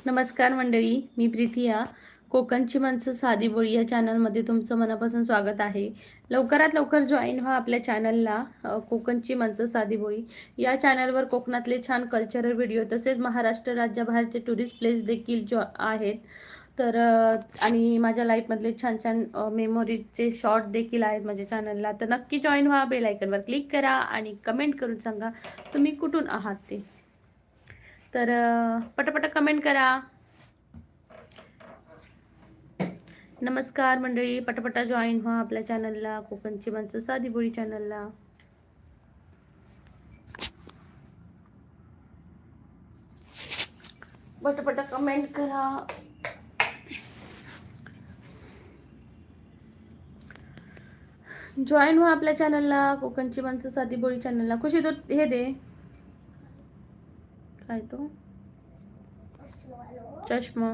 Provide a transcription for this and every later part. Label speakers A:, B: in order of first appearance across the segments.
A: नमस्कार मंडळी, मी प्रीतिया. कोकणची माणसं साधी बोळी या चॅनलमध्ये तुमचं मनापासून स्वागत आहे. लवकरात लवकर जॉईन व्हा आपल्या चॅनलला. कोकणची माणसं साधी बोळी या चॅनलवर कोकणातले छान कल्चरल व्हिडिओ तसेच महाराष्ट्र राज्याबाहेरचे टुरिस्ट प्लेस देखील आहेत. तर आणि माझ्या लाईफमधले छान छान मेमोरीजचे शॉर्ट देखील आहेत माझ्या चॅनलला. तर नक्की जॉईन व्हा, बेल आयकॉनवर क्लिक करा आणि कमेंट करून सांगा तुम्ही कुठून आहात ते. तर पटापट कमेंट करा. नमस्कार मंडळी, पटापटा जॉईन व्हा आपल्या चॅनलला, कोकणची माणसं साधी बोळी चॅनलला. पटापटा कमेंट करा. जॉईन व्हा आपल्या चॅनलला, कोकणची माणसं साधी बोळी चॅनलला. खुशी तो हे दे, काय तो चष्मा.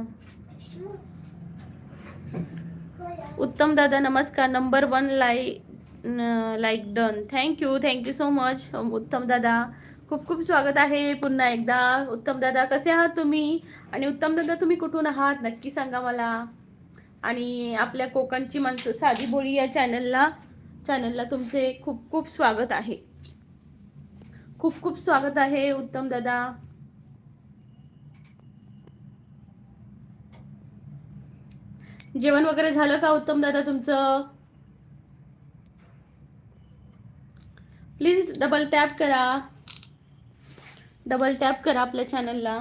A: उत्तम दादा नमस्कार. Number 1 like done. Thank you so much उत्तम दादा. खूप खूप स्वागत आहे पुन्हा एकदा. उत्तम दादा कसे आहात तुम्ही? आणि उत्तम दादा तुम्ही कुठून आहात नक्की सांगा मला. आणि आपल्या कोकणची माणसं साधी बोळी या चॅनलला तुमचे खूप खूप स्वागत आहे. खूप खूप स्वागत आहे उत्तम दादा. जेवण वगैरे झालं का उत्तम दादा तुमचं? प्लीज डबल टॅप करा, डबल टॅप करा आपल्या चॅनलला.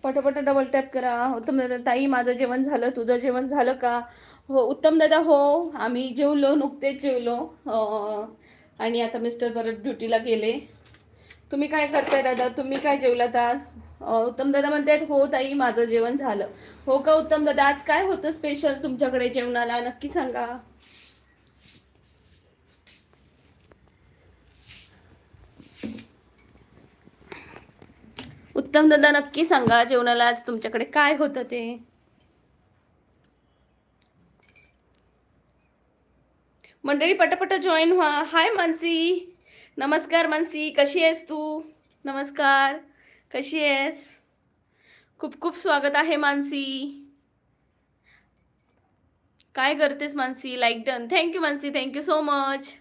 A: पटापट डबल टॅप करा. उत्तम दादा ताई माझं जेवण झालं, तुझं जेवण झालं का? हो उत्तम दादा, हो आम्ही जेवलो, नुकतेच जेवलो. आणि आता मिस्टर परत ड्युटीला गेले. तुम्ही काय करताय दादा, तुम्ही काय जेवलात आज? उत्तम दादा म्हणतात हो ताई माझं जेवण झालं. हो का उत्तम दादा, आज काय होतं स्पेशल तुमच्याकडे जेवणाला नक्की सांगा. उत्तम दादा नक्की सांगा जेवणाला आज तुमच्याकडे काय होतं ते. मंडळी पटापट जॉईन व्हा. हाय मानसी, नमस्कार मानसी, कशी आहेस तू? नमस्कार, कशी आहेस? खूप खूप स्वागत आहे मानसी. काय करतेस Mansi? Like done. Thank you Mansi, thank you so much.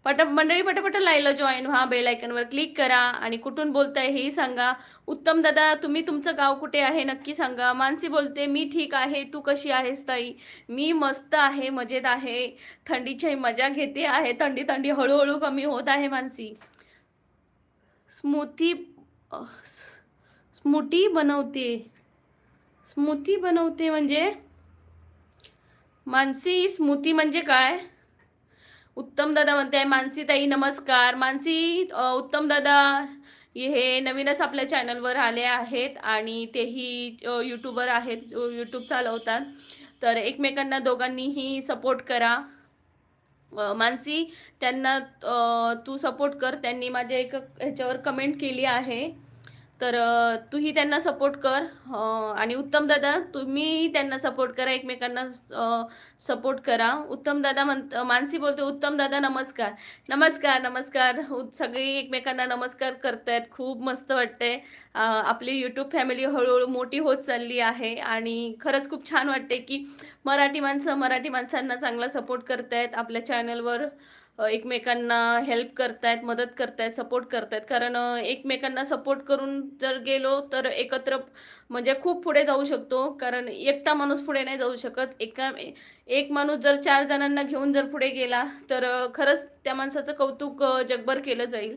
A: मंडळी पटापट लाईला जॉईन व्हा, बेल आयकॉनवर क्लिक करा आणि कुठून बोलताय हेही सांगा. उत्तम दादा तुम्ही तुमचं गाव कुठे आहे नक्की सांगा. मानसी बोलते मी ठीक आहे, तू कशी आहेस ताई? मी मस्त आहे, मजेत आहे, थंडीची मजा घेते आहे. थंडी थंडी हळूहळू कमी होत आहे मानसी. स्मूथी स्मूथी बनवते, स्मूथी बनवते म्हणजे मानसी स्मूथी म्हणजे काय? उत्तम दादा म्हणते मानसी ताई नमस्कार. मानसी उत्तम दादा हे नवीनच आपल्या चॅनलवर आले आहेत आणि तेही यूट्यूबर आहेत, यूट्यूब चालवतात. तर एकमेकांना दोघांनीही सपोर्ट करा. मानसी त्यांना तू सपोर्ट कर. त्यांनी माझ्या एक ह्याच्यावर कमेंट केली आहे, तर तूही त्यांना सपोर्ट कर. आणि उत्तम दादा तुम्ही त्यांना सपोर्ट करा, एकमेकांना सपोर्ट करा. उत्तम दादा मानसी बोलते उत्तम दादा नमस्कार. नमस्कार नमस्कार. सगळी एकमेकांना नमस्कार करतायत, खूप मस्त वाटतंय. आपली यूट्यूब फॅमिली हळूहळू मोठी होत चालली आहे आणि खरंच खूप छान वाटते की मराठी माणसांना चांगला सपोर्ट करतायत आपल्या चॅनलवर. एकमेकांना हेल्प करतायत, मदत करतायत, सपोर्ट करतायत. कारण एकमेकांना सपोर्ट करून जर गेलो तर एकत्र म्हणजे खूप पुढे जाऊ शकतो. कारण एकटा माणूस पुढे नाही जाऊ शकत. एक माणूस जर 4 जणांना घेऊन जर पुढे गेला तर खरंच त्या माणसाचं कौतुक जगभर केलं जाईल.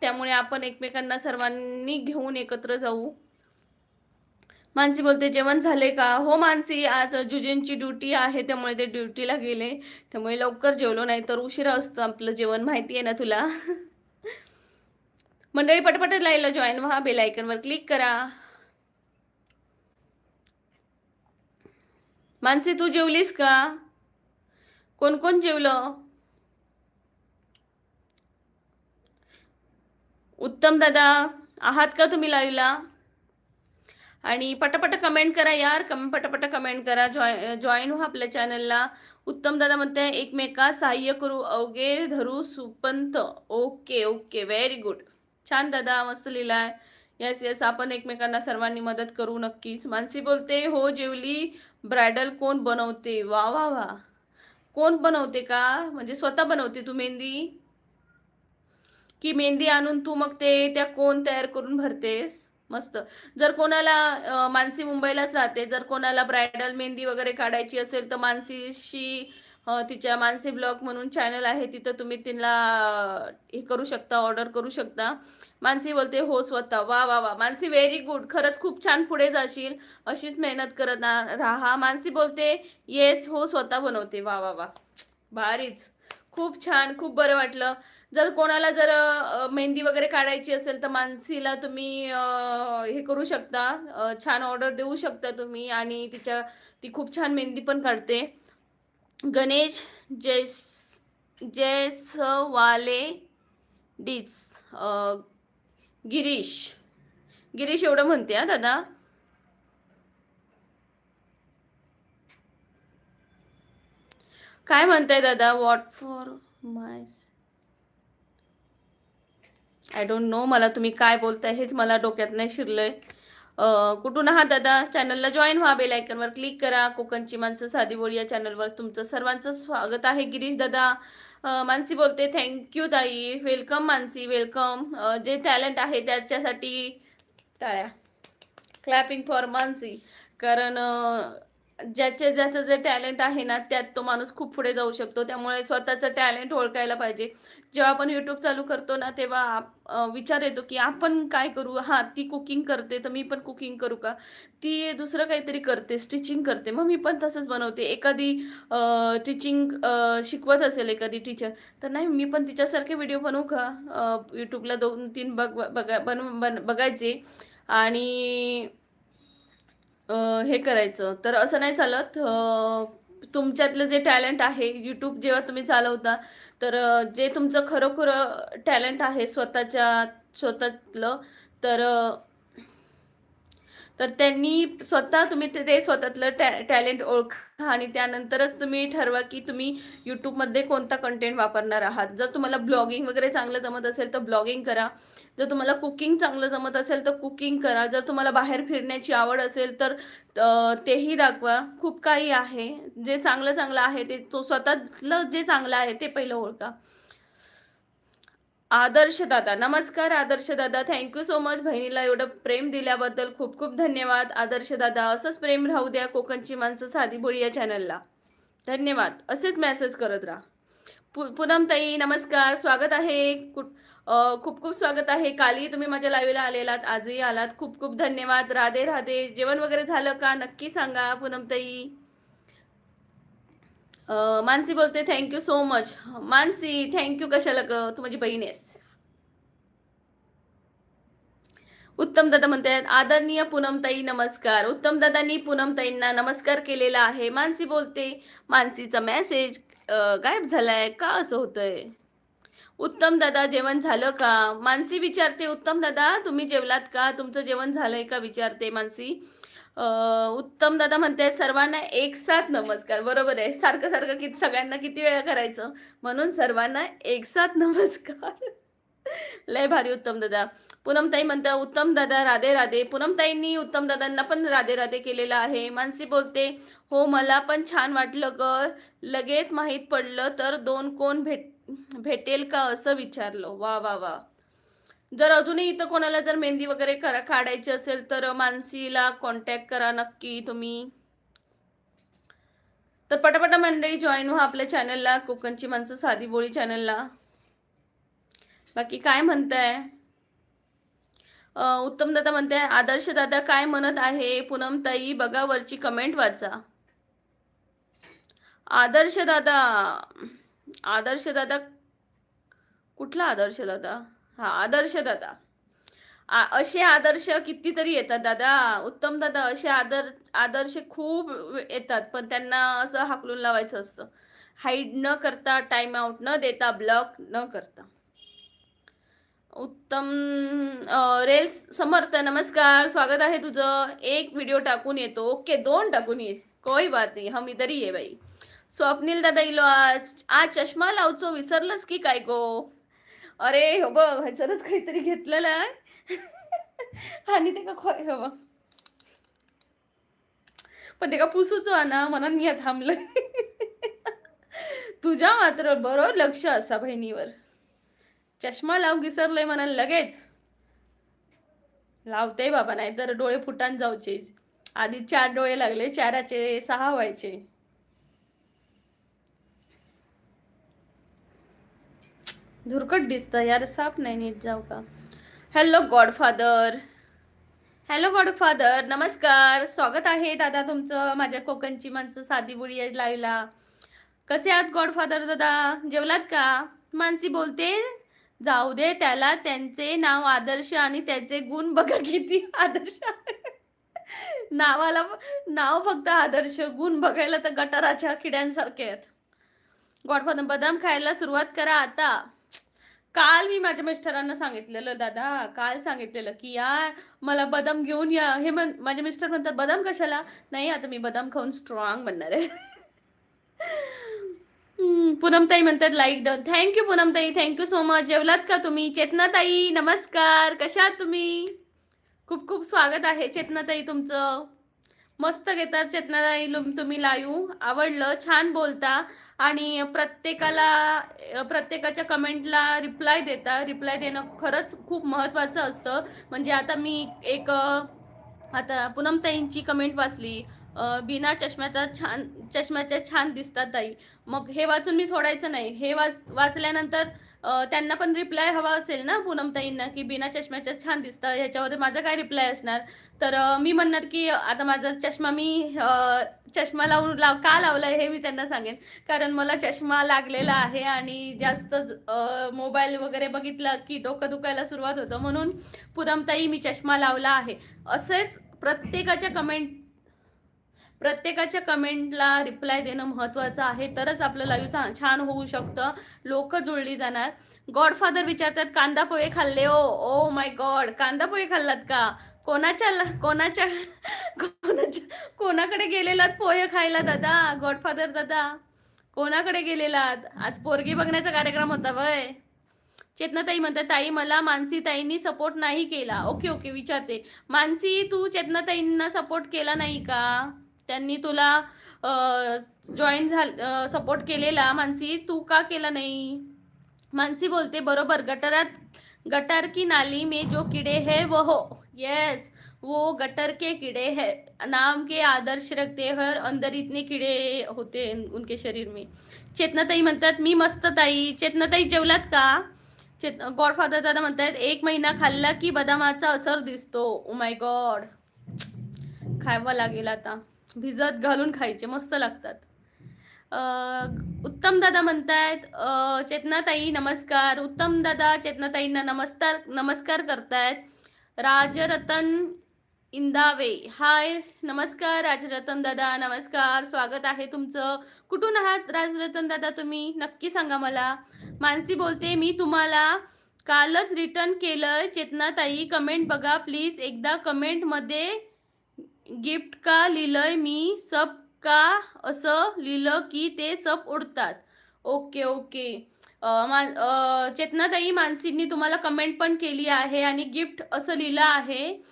A: त्यामुळे आपण एकमेकांना सर्वांनी घेऊन एकत्र जाऊ. मानसी बोलते जेवण झाले का? हो मानसी, आज जुजींची ड्युटी आहे त्यामुळे ते ड्युटीला गेले, त्यामुळे लवकर जेवलो, नाही तर उशिरा असतं आपलं जेवण, माहिती आहे ना तुला. मंडळी पटपट लाईव्हला जॉईन व्हा, बेल आयकॉनवर क्लिक करा. मानसी तू जेवलीस का? कोण कोण जेवलं? उत्तम दादा आहात का तुम्ही लाईव्हला? आणि पटापट कमेंट करा यार, पटापट कमेंट करा, जॉईन व्हा आपल्या चॅनलला. उत्तम दादा म्हणते एकमेका सहाय्य करू अवघे धरू सुपंत. Okay okay, very good. छान दादा, मस्त लिहिलाय. येस येस, आपण एकमेकांना सर्वांनी मदत करू नक्कीच. मानसी बोलते हो जेवली. ब्रायडल कोण बनवते? वा वा वा. कोण बनवते का? म्हणजे स्वतः बनवते तू मेहंदी, की मेहंदी आणून तू मग त्या कोण तयार करून भरतेस? मस्त. जर कोणाला मानसी मुंबईलाच राहते, जर कोणाला ब्रायडल मेहंदी वगैरे काढायची असेल तर मानसीशी तिच्या मानसी ब्लॉग म्हणून चॅनल आहे, तिथं तुम्ही तिला हे करू शकता, ऑर्डर करू शकता. मानसी बोलते हो स्वतः. वा वा वा मानसी, व्हेरी गुड. खरंच खूप छान पुढे जाशील, अशीच मेहनत करत राहा. मानसी बोलते येस हो स्वतः बनवते. वा वा वा, भारीच. खूप छान, खूप बरं वाटलं. जर कोणाला जर मेहंदी वगैरे काढायची असेल तर मानसीला तुम्ही हे करू शकता, छान ऑर्डर देऊ शकता तुम्ही. आणि ती खूप छान मेहंदी पण काढते. गणेश जयसवाले डिस गिरीश गिरीश एवढं म्हणते हा दादा. काय म्हणताय दादा? What for my, I don't know. मला तुम्ही काय बोलताय हेच मला डोक्यात नाही शिरलंय. कुठून आहात दादा? चॅनलला जॉईन व्हा, बेल आयकनवर क्लिक करा. कोकणची माणसं साधी बोली या चॅनलवर तुमचं सर्वांचं स्वागत आहे. गिरीश दादा, मानसी बोलते थँक्यू ताई. Welcome Mansi, welcome. जे टॅलेंट आहे त्याच्यासाठी टाळ्या. Clapping for Mansi. कारण ज्याचं जे टॅलेंट आहे ना, त्यात तो माणूस खूप पुढे जाऊ शकतो. त्यामुळे स्वतःचं टॅलेंट ओळखायला पाहिजे. जेव्हा आपण यूट्यूब चालू करतो ना, तेव्हा विचार येतो की आपण काय करू. हां, ती कुकिंग करते तर मी पण कुकिंग करू का? ती दुसरं काहीतरी करते, स्टिचिंग करते, मग मी पण तसंच बनवते. एखादी टीचिंग शिकवत असेल एखादी टीचर, तर नाही मी पण तिच्यासारखे व्हिडिओ बनवू का? यूट्यूबला 2-3 बघायचे आणि हे करायचं. तर असं नाही चालत. तुमच्यातलं जे टॅलेंट आहे, यूट्यूब जेव्हा तुम्ही चालवता, तर जे तुमचं खरोखर टॅलेंट आहे स्वतःतलं, तर त्यांनी तुम्ही ते स्वतःतलं टॅलेंट ओळखा आणि त्यानंतरच तुम्ही ठरवा की तुम्ही यूट्यूबमध्ये कोणता कंटेंट वापरणार आहात. जर तुम्हाला ब्लॉगिंग वगैरे चांगलं जमत असेल तर ब्लॉगिंग करा. जर तुम्हाला कुकिंग चांगलं जमत असेल तर कुकिंग करा. जर तुम्हाला बाहेर फिरण्याची आवड असेल तर तेही दाखवा. खूप काही आहे. जे चांगलं आहे ते स्वतःतलं जे चांगलं आहे ते पहिलं ओळखा. आदर्श दादा, नमस्कार आदर्श दादा. Thank you so much. बहिणीला एवढं प्रेम दिल्याबद्दल खूप खूप धन्यवाद आदर्श दादा. असंच प्रेम राहू द्या कोकणची माणसं साधी बोळी या चॅनलला. धन्यवाद. असेच मेसेज करत राहा. पूनम ताई नमस्कार, स्वागत आहे. खूप खूप स्वागत आहे. कालही तुम्ही माझ्या लाईव्हला आलेलात, आजही आलात. खूप खूप धन्यवाद. राधे राधे. जेवण वगैरे झालं का? नक्की सांगा पूनम ताई. मानसी बोलते thank you so much. Mansi thank you कशाला ग, तू माझी बहीण आहेस. उत्तम दादा म्हणतात आदरणीय पूनमताई नमस्कार. उत्तम दादांनी पूनमताईंना नमस्कार केलेला आहे. मानसी बोलते मानसीचा मेसेज गायब झालाय का, असं होतंय? उत्तम दादा जेवण झालं का? मानसी विचारते उत्तम दादा तुम्ही जेवलात का? तुमचं जेवण झालंय का विचारते मानसी. उत्तम दादा म्हणते सर्वांना एक साथ नमस्कार. बरोबर आहे. सारखं सारखं सगळ्यांना किती वेळा करायचं, म्हणून सर्वांना एक साथ नमस्कार. लय भारी उत्तम दादा. पूनमताई म्हणता उत्तम दादा राधे राधे. पूनमताईंनी उत्तम दादांना पण राधे राधे केलेलं आहे. मानसी बोलते हो मला पण छान वाटलं ग. लगेच माहीत पडलं तर दोन कोण भेटेल का असं विचारलं. वा वा वा. जर अजूनही इथं कोणाला जर मेहंदी वगैरे काढायची असेल तर मानसीला कॉन्टॅक्ट करा नक्की तुम्ही. तर पटापटा मंडळी जॉईन व्हा आपल्या चॅनलला, कोकणची माणसं साधी बोळी चॅनलला. बाकी काय म्हणताय? उत्तम दादा म्हणते आदर्श दादा काय म्हणत आहे? पूनमताई बघा वरची कमेंट वाचा. आदर्श दादा, आदर्श दादा कुठला आदर्श दादा? हा आदर्श दादा. असे आदर्श कितीतरी येतात दादा. उत्तम दादा असे आदर्श खूप येतात, पण त्यांना असं हाकलून लावायचं असतं. हाईड न करता, टाइम आउट न देता, ब्लॉक न करता. उत्तम रेल्स समर्थ नमस्कार, स्वागत आहे तुझं. एक व्हिडिओ टाकून येतो. ओके, 2 टाकून ये, कोई बात नाही, हम इधर ही आहे बाई. स्वप्नील दादा इलो आज. आज चष्मा लावचो विसरलंस की काय गो? अरे हो बघ, ह्याचंच काहीतरी घेतलेलं आहे. आणि ते का हो बघ, पण ते का पुसूचो ना म्हणून मी थांबलं. तुझ्या मात्र बरोबर लक्ष असा बहिणीवर. चष्मा लावून विसरलंय म्हणा लगेच लावते बाबा, नाही तर डोळे फुटान जाऊचे. आधी 4 डोळे लागले, 4चे 6 व्हायचे. धुरकट दिसतं यार, साप नाही नीट जाऊ का? हॅलो गॉडफादर, हॅलो गॉडफादर नमस्कार, स्वागत आहे दादा तुमचं माझ्या कोकणची माणसं साधी बुडी लाईव्हला. कसे आहात गॉडफादर दादा? जेवलात का? मानसी बोलते, जाऊ दे त्याला, त्यांचे नाव आदर्श आणि त्याचे गुण बघा किती आदर्श. नावाला नाव फक्त आदर्श, गुण बघायला तर गटाराच्या किड्यांसारखे आहेत. गॉडफादर बदाम खायला सुरुवात करा आता. काल मी माझ्या मिस्टरांना सांगितलेलं दादा, काल सांगितलेलं की यार मला बदाम घेऊन या. हे माझे मिस्टर म्हणतात बदाम कशाला? नाही आता मी बदाम खाऊन स्ट्रॉंग बनणार आहे. पूनमताई म्हणतात लाईक डन. थँक्यू पूनमताई, थँक्यू सो मच. जेवलात का तुम्ही? चेतनाताई नमस्कार, कशा आहात तुम्ही? खूप खूप स्वागत आहे चेतनाताई तुमचं. मस्त घेतात चेतनाताई तुम्ही लाईव्ह, आवडलं, छान बोलता आणि प्रत्येकाच्या कमेंटला रिप्लाय देता. रिप्लाय देणं खरंच खूप महत्त्वाचं असतं. म्हणजे आता मी एक आता पूनमताईंची कमेंट वाचली, बिना चष्म्याच्या छान दिसतात ताई. मग हे वाचून मी सोडायचं नाही. हे वाचल्यानंतर त्यांना पण रिप्लाय हवा असेल ना पूनमताईंना, की बिना चष्म्याच्या छान दिसतात. ह्याच्यावर माझा काय रिप्लाय असणार? तर मी म्हणणार की आता माझा चष्मा मी चष्मा का लावलाय हे मी त्यांना सांगेन. कारण मला चष्मा लागलेला आहे आणि जास्त मोबाईल वगैरे बघितला की डोकं दुखायला सुरुवात होतं. म्हणून पूनमताई मी चष्मा लावला आहे. असेच प्रत्येकाच्या कमेंटला रिप्लाय देणं महत्त्वाचं आहे, तरच आपलं लाईव्ह छान होऊ शकतं, लोक जुळली जाणार. गॉडफादर विचारतात कांदा पोहे खाल्ले? ओ माय गॉड, कांदा पोहे खाल्लात का? कोणाकडे गेलेलात पोहे खायला दादा? गॉडफादर दादा कोणाकडे गेलेलात? आज पोरगी बघण्याचा कार्यक्रम होता वय? चेतनाताई म्हणतात ताई मला मानसी ताईंनी सपोर्ट नाही केला. ओके ओके, विचारते. मानसी तू चेतनाताईंना सपोर्ट केला नाही का? त्यांनी तुला जॉईन सपोर्ट केलेला. मानसी तू का केला नाही? मानसी बोलते बरोबर, गटर की नाली में जो कीड़े हैं वो हो, यस वो गटर के कीड़े हैं, नाम के आदर्श रखते हैं, अंदर इतने कीड़े होते हैं उनके शरीर में. चेतनाताई म्हणतात मी मस्त ताई. चेतनाताई जेवलात का? गॉडफादर दादा म्हणतात 1 महिना खाल्ला की बदामाचा असर दिसतो. ओ माय गॉड, खावा लागेल आता. भिजत घालून खायचे, मस्त लागतात. उत्तम दादा म्हणतायत चेतनाताई नमस्कार. उत्तम दादा चेतनाताईंना नमस्कार करतायत. राजरतन इंदावे हाय, नमस्कार राजरतन दादा, नमस्कार, स्वागत आहे तुमचं. कुठून आहात राजरतन दादा तुम्ही? नक्की सांगा मला. मानसी बोलते मी तुम्हाला कालच रिटर्न केलं. चेतनाताई कमेंट बघा प्लीज एकदा. कमेंटमध्ये गिफ्ट का लिहिलंय मी, सब का असं लिहिलं की ते सब उडतात. ओके ओके, चेतनाताई मानसींनी तुम्हाला कमेंट पण केली आहे आणि गिफ्ट असं लिहिलं आहे.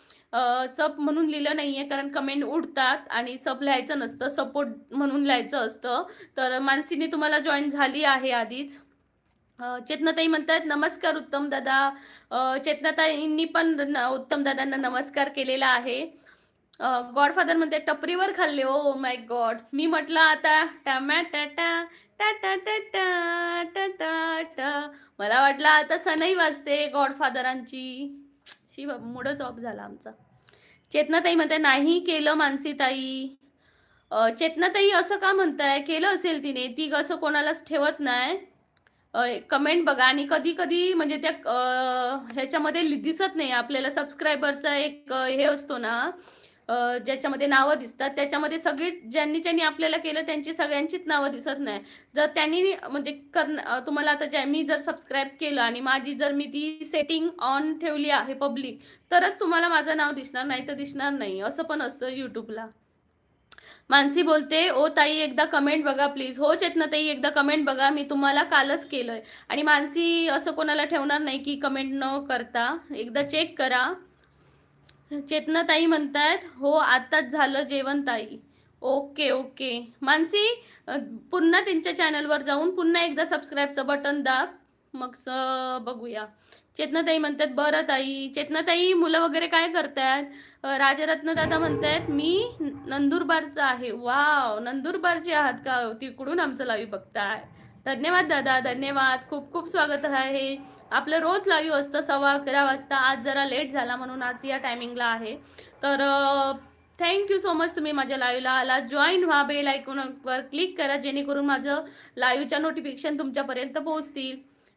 A: सब म्हणून लिहिलं नाहीये कारण कमेंट उडतात आणि सब लिहायचं नसतं, सपोर्ट म्हणून लिहायचं असतं. तर मानसीने तुम्हाला जॉईन झाली आहे आधीच. चेतनाताई म्हणतात नमस्कार उत्तम दादा. चेतनाताईंनी पण उत्तम दादांना नमस्कार केलेला आहे. गॉडफादर म्हणते टपरीवर खाल्ले. ओ माय गॉड, मी म्हटलं आता टमाटा मला वाटलं आता सनई वाजते गॉडफादरांची. शिव मूडच ऑफ झाला आमचा. चेतनाताई म्हणते नाही केलं मानसीताई. चेतनाताई असं का म्हणताय? केलं असेल तिने, ती असं कोणालाच ठेवत नाही. कमेंट बघा. आणि कधी कधी म्हणजे त्या ह्याच्यामध्ये दिसत नाही आपल्याला, सबस्क्रायबरचा एक हे असतो ना, ज्याच्यामध्ये नावं दिसतात त्याच्यामध्ये सगळी ज्यांनी ज्यांनी आपल्याला केलं त्यांची सगळ्यांचीच नावं दिसत नाही. जर त्यांनी म्हणजे तुम्हाला आता मी जर सबस्क्राईब केलं आणि माझी जर मी ती सेटिंग ऑन ठेवली आहे पब्लिक, तरच तुम्हाला माझं नाव दिसणार, नाही तर दिसणार नाही. असं पण असतं YouTubeला. मानसी बोलते, "ओ ताई एकदा कमेंट बघा प्लीज." हो चेतना ताई, एकदा कमेंट बघा. मी तुम्हाला कालच केलंय. आणि मानसी असं कोणाला ठेवणार नाही की कमेंट न करता. एकदा चेक करा. चेतना ताई म्हणतायत, "हो आताच झालं जेवण ताई." Okay okay. मानसी पुन्हा त्यांच्या चॅनलवर जाऊन पुन्हा एकदा सबस्क्राईबचं बटन दाब. मग बघूया. चेतनाताई म्हणतात, "बरं ताई." चेतनाताई मुलं वगैरे काय करतायत? राजरत्न दादा म्हणतायत, "मी नंदुरबारचा आहे." वॉव! नंदुरबारचे आहात का? तिकडून आमचं लाईव्ह बघताय. धन्यवाद दादा, धन्यवाद. खूप खूप स्वागत आहे. आपलं रोज लाईव्ह असतं 11:15 वाजता. आज जरा लेट झाला म्हणून आज या टायमिंगला आहे. तर थँक सो मच तुम्ही माझ्या लाईव्हला आला. जॉईन व्हा, बेल आयकॉनवर क्लिक करा जेणेकरून माझं लाईव्हच्या नोटिफिकेशन तुमच्यापर्यंत पोहोचतील.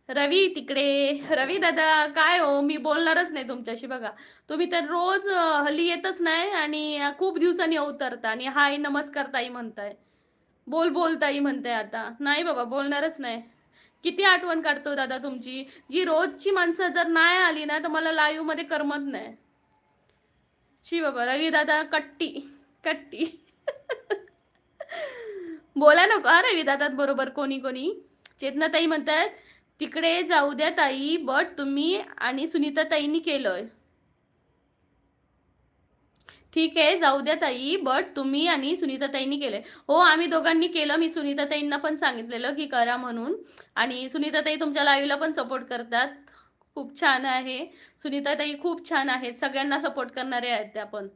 A: रवी तिकडे, रवी दादा काय हो, मी बोलणारच नाही तुमच्याशी. बघा तुम्ही तर रोज हल्ली येतच नाही आणि खूप दिवसांनी अवतरता आणि हाय नमस्कार ताई म्हणताय, बोल बोल ताई म्हणताय. आता नाही बाबा, बोलणारच नाही. किती आठवण काढतो दादा तुमची. जी रोजची माणसं जर नाही आली ना तर मला लाईव्ह मध्ये करमत नाही. शी बाबा, रवी दादा कट्टी कट्टी. बोला नको हा रवी दादा बरोबर कोणी कोणी. चेतनाताई म्हणतात, "तिकडे जाऊ द्या ताई, बट तुम्ही आणि सुनीता ताईंनी केलंय." ठीक आहे, जाऊ द्या ताई, बट तुम्ही आणि सुनीताताईंनी केलंय. हो, आम्ही दोघांनी केलं. मी सुनीताताईंना पण सांगितलेलं की करा म्हणून. आणि सुनीताताई तुमच्या लाईव्हला पण सपोर्ट करतात. खूप छान आहे. सुनीताताई खूप छान आहेत. सगळ्यांना सपोर्ट करणारे आहेत त्या पण.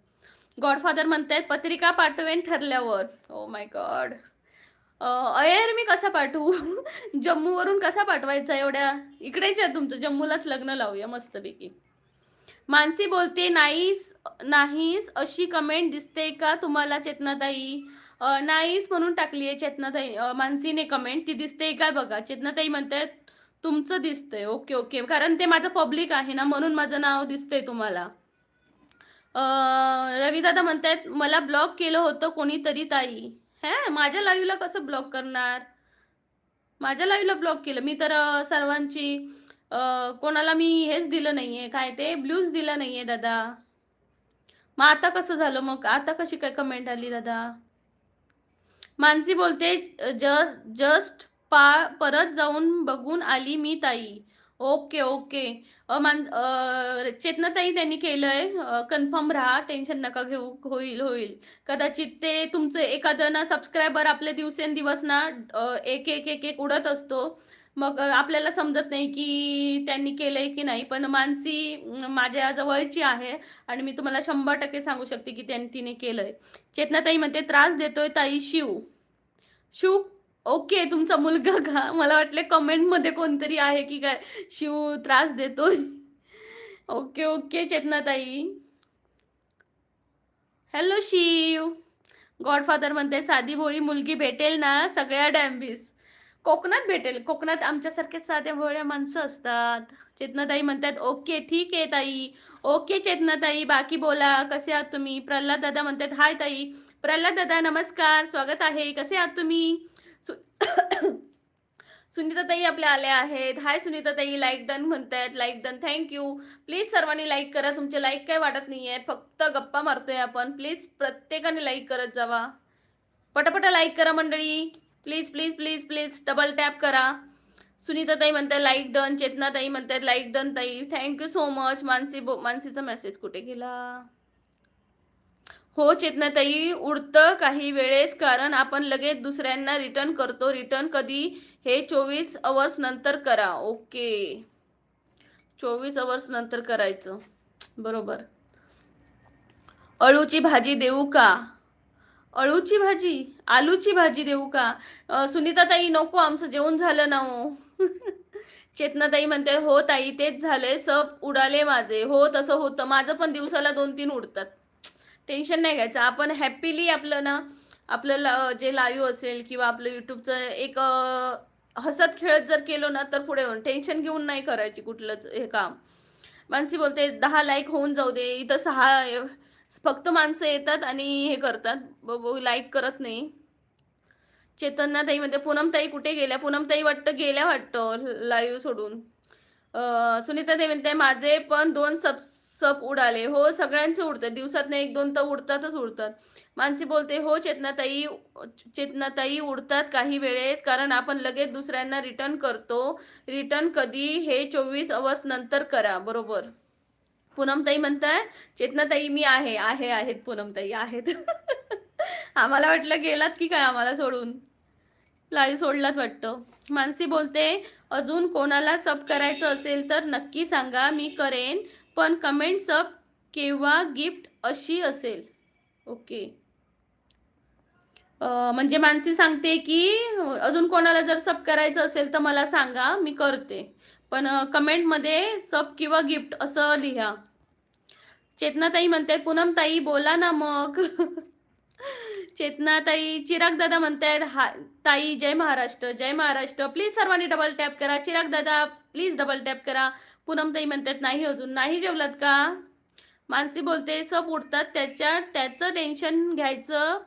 A: गॉडफादर म्हणतायत, "पत्रिका पाठवेन ठरल्यावर." Oh my God. अय्यर मी कसा पाठवू? जम्मूवरून कसा पाठवायचा एवढ्या? इकडेच आहे तुमचं, जम्मूलाच लग्न लावूया मस्तपैकी. मानसी बोलते, "नाहीस नाहीस अशी कमेंट दिसते का तुम्हाला चेतनाताई?" नाहीस म्हणून टाकली आहे चेतनाताई, मानसीने कमेंट. ती दिसते काय बघा. चेतनाताई म्हणतायत, "तुमचं दिसतंय." Okay okay. कारण ते माझं पब्लिक आहे ना म्हणून माझं नाव दिसतंय तुम्हाला. रविदादा म्हणतायत, "मला ब्लॉक केलं होतं कोणीतरी ताई." माझ्या लाईव्हला कसं ब्लॉक करणार? माझ्या लाईव्हला ब्लॉक केलं मी तर सर्वांची. कोणाला मी हेच दिलं नाहीये, काय ते ब्लूज दिला नाहीये दादा. मग आता कसं झालं? मग आता कशी काय कमेंट आली दादा? मानसी बोलते, जस्ट परत जाऊन बघून आली मी ताई." Okay okay. चेतनाताई त्यांनी केलंय. कन्फर्म राहा, टेन्शन नका घेऊ. होईल होईल. कदाचित ते तुमचं एखादं ना सबस्क्रायबर आपले दिवसेंदिवस ना एक एक एक एक उडत असतो. मग आपल्याला समजत नाही की त्यांनी केलंय की नाही. पण मानसी माझ्या जवळची आहे आणि मी तुम्हाला 100% सांगू शकते की तिने केलंय. चेतनाताई म्हणते, "त्रास देतोय ताई शिव." शिव ओके, तुमचा मुलगा का? मला वाटले कमेंटमध्ये कोणतरी आहे की काय शिव त्रास देतोय. ओके ओके चेतनाताई. हॅलो शिव. गॉडफादर म्हणते, "साधी भोळी मुलगी भेटेल ना सगळ्या डॅम्बिस." कोकणात भेटेल. कोकणात आमच्यासारखे साध्या भोळ्या माणसं असतात. चेतनाताई म्हणतात, "ओके ठीक आहे ताई." ओके चेतनाताई, बाकी बोला, कसे आहात तुम्ही? प्रल्हाद दादा म्हणतात, "हाय ताई." प्रल्हाद दादा नमस्कार, स्वागत आहे. कसे आहात तुम्ही? सुनीताताई आपल्या आल्या आहेत. हाय सुनीताताई, लाईक डन म्हणतायत. Like done, thank you. प्लीज सर्वांनी लाईक करा. तुमचे लाईक काय वाटत नाहीये, फक्त गप्पा मारतोय आपण. प्लीज प्रत्येकाने लाईक करत जावा. पटापटा लाईक करा मंडळी. Please please please please double tap करा. सुनीताताई म्हणताय लाईक डन. चेतनाताई म्हणतायत लाईक डन ताई. Thank you so much. मानसीचा मेसेज कुठे गेला? हो चेतनाताई, उडतं काही वेळेस कारण आपण लगेच दुसऱ्यांना रिटर्न करतो. रिटर्न कधी? हे 24 अवर्स नंतर करा. ओके, 24 अवर्स नंतर करायचं. बरोबर. अळूची भाजी देऊ का? अळूची भाजी, आलूची भाजी देऊ का? सुनीताताई नको, आमचं जेवण झालं ना हो. चेतनाताई म्हणते, "हो ताई तेच झालंय, सब उडाले माझे." हो तसं होतं, माझं पण दिवसाला 2-3 उडतात. टेन्शन नाही घ्यायचं. आपण हॅपीली आपलं ना, आपलं जे लाईव्ह असेल किंवा आपलं यूट्यूबचं एक हसत खेळत जर केलो ना तर पुढे होऊन टेन्शन घेऊन नाही करायची कुठलंच हे काम. मानसी बोलते, "10 लाईक होऊन जाऊ दे." इथं 6 फक्त माणसं येतात आणि हे करतात, लाईक करत नाही. चेतनाताई म्हणते, पूनमताई कुठे गेल्या? पूनमताई वाटतं गेल्या वाटतं लाईव्ह सोडून. सुनीताताई म्हणते, माझे पण 2 सप उडाले. हो, सगळ्यांचे उडतात. दिवसातनं 1-2 तर उडतातच उडतात. मानसी बोलते, हो चेतनाताई उडतात काही वेळेस, कारण आपण लगेच दुसऱ्यांना रिटर्न करतो. रिटर्न कधी हे 24 अवर्स नंतर करा. बरोबर. पूनमताई म्हणताय, चेतनाताई मी आहेत पूनमताई आहेत. आम्हाला वाटलं गेलात की काय आम्हाला सोडून. लाईव्ह सोडलात वाटतं. मानसी बोलते, अजून कोणाला सब करायचं असेल तर नक्की सांगा, मी करेन. पण कमेंट सब किंवा गिफ्ट अशी असेल. ओके. म्हणजे मानसी सांगते की अजून कोणाला जर सब करायचं असेल तर मला सांगा, मी करते. पण कमेंटमध्ये सब किंवा गिफ्ट असं लिहा. चेतनाताई म्हणते, पूनमताई बोला ना मग. चेतनाताई, चिराग दादा म्हणतायत, ताई जय महाराष्ट्र, जय महाराष्ट्र. प्लीज सर्वांनी डबल टॅप करा. चिराग दादा प्लीज डबल टॅप करा. पूनमताई म्हणतात, नाही अजून नाही जेवलात का? मानसी बोलते, सब उठतात त्याचं टेन्शन घ्यायचं,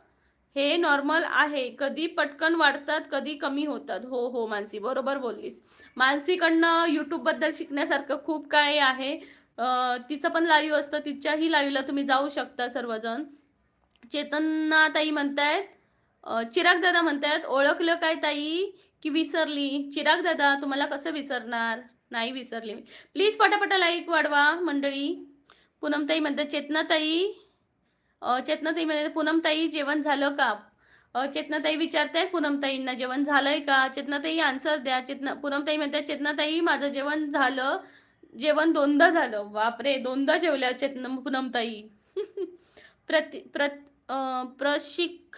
A: हे नॉर्मल आहे. कधी पटकन वाढतात, कधी कमी होतात. हो हो मानसी, बरोबर बोललीस. मानसीकडनं यूट्यूबबद्दल शिकण्यासारखं खूप काय आहे. तिचं पण लाईव्ह असतं, तिच्याही लाईव्हला तुम्ही जाऊ शकता सर्वजण. चेतनाताई म्हणतायत, चिराग दादा म्हणतायत, ओळखलं काय ताई की विसरली? चिराग दादा, तुम्हाला कसं विसरणार? नाही विसरली. प्लीज पटापटा लाईक वाढवा मंडळी. पूनमताई म्हणतात, चेतनाताई म्हणते, पूनमताई जेवण झालं का? चेतनाताई विचारतायत पूनमताईंना, जेवण झालंय का? चेतनाताई आन्सर द्या. पूनमताई म्हणतात, चेतनाताई माझं जेवण झालं. जेवण 2दा झालं. बापरे, 2दा जेवल्या पूनमताई. प्रति प्रत प्रशिक,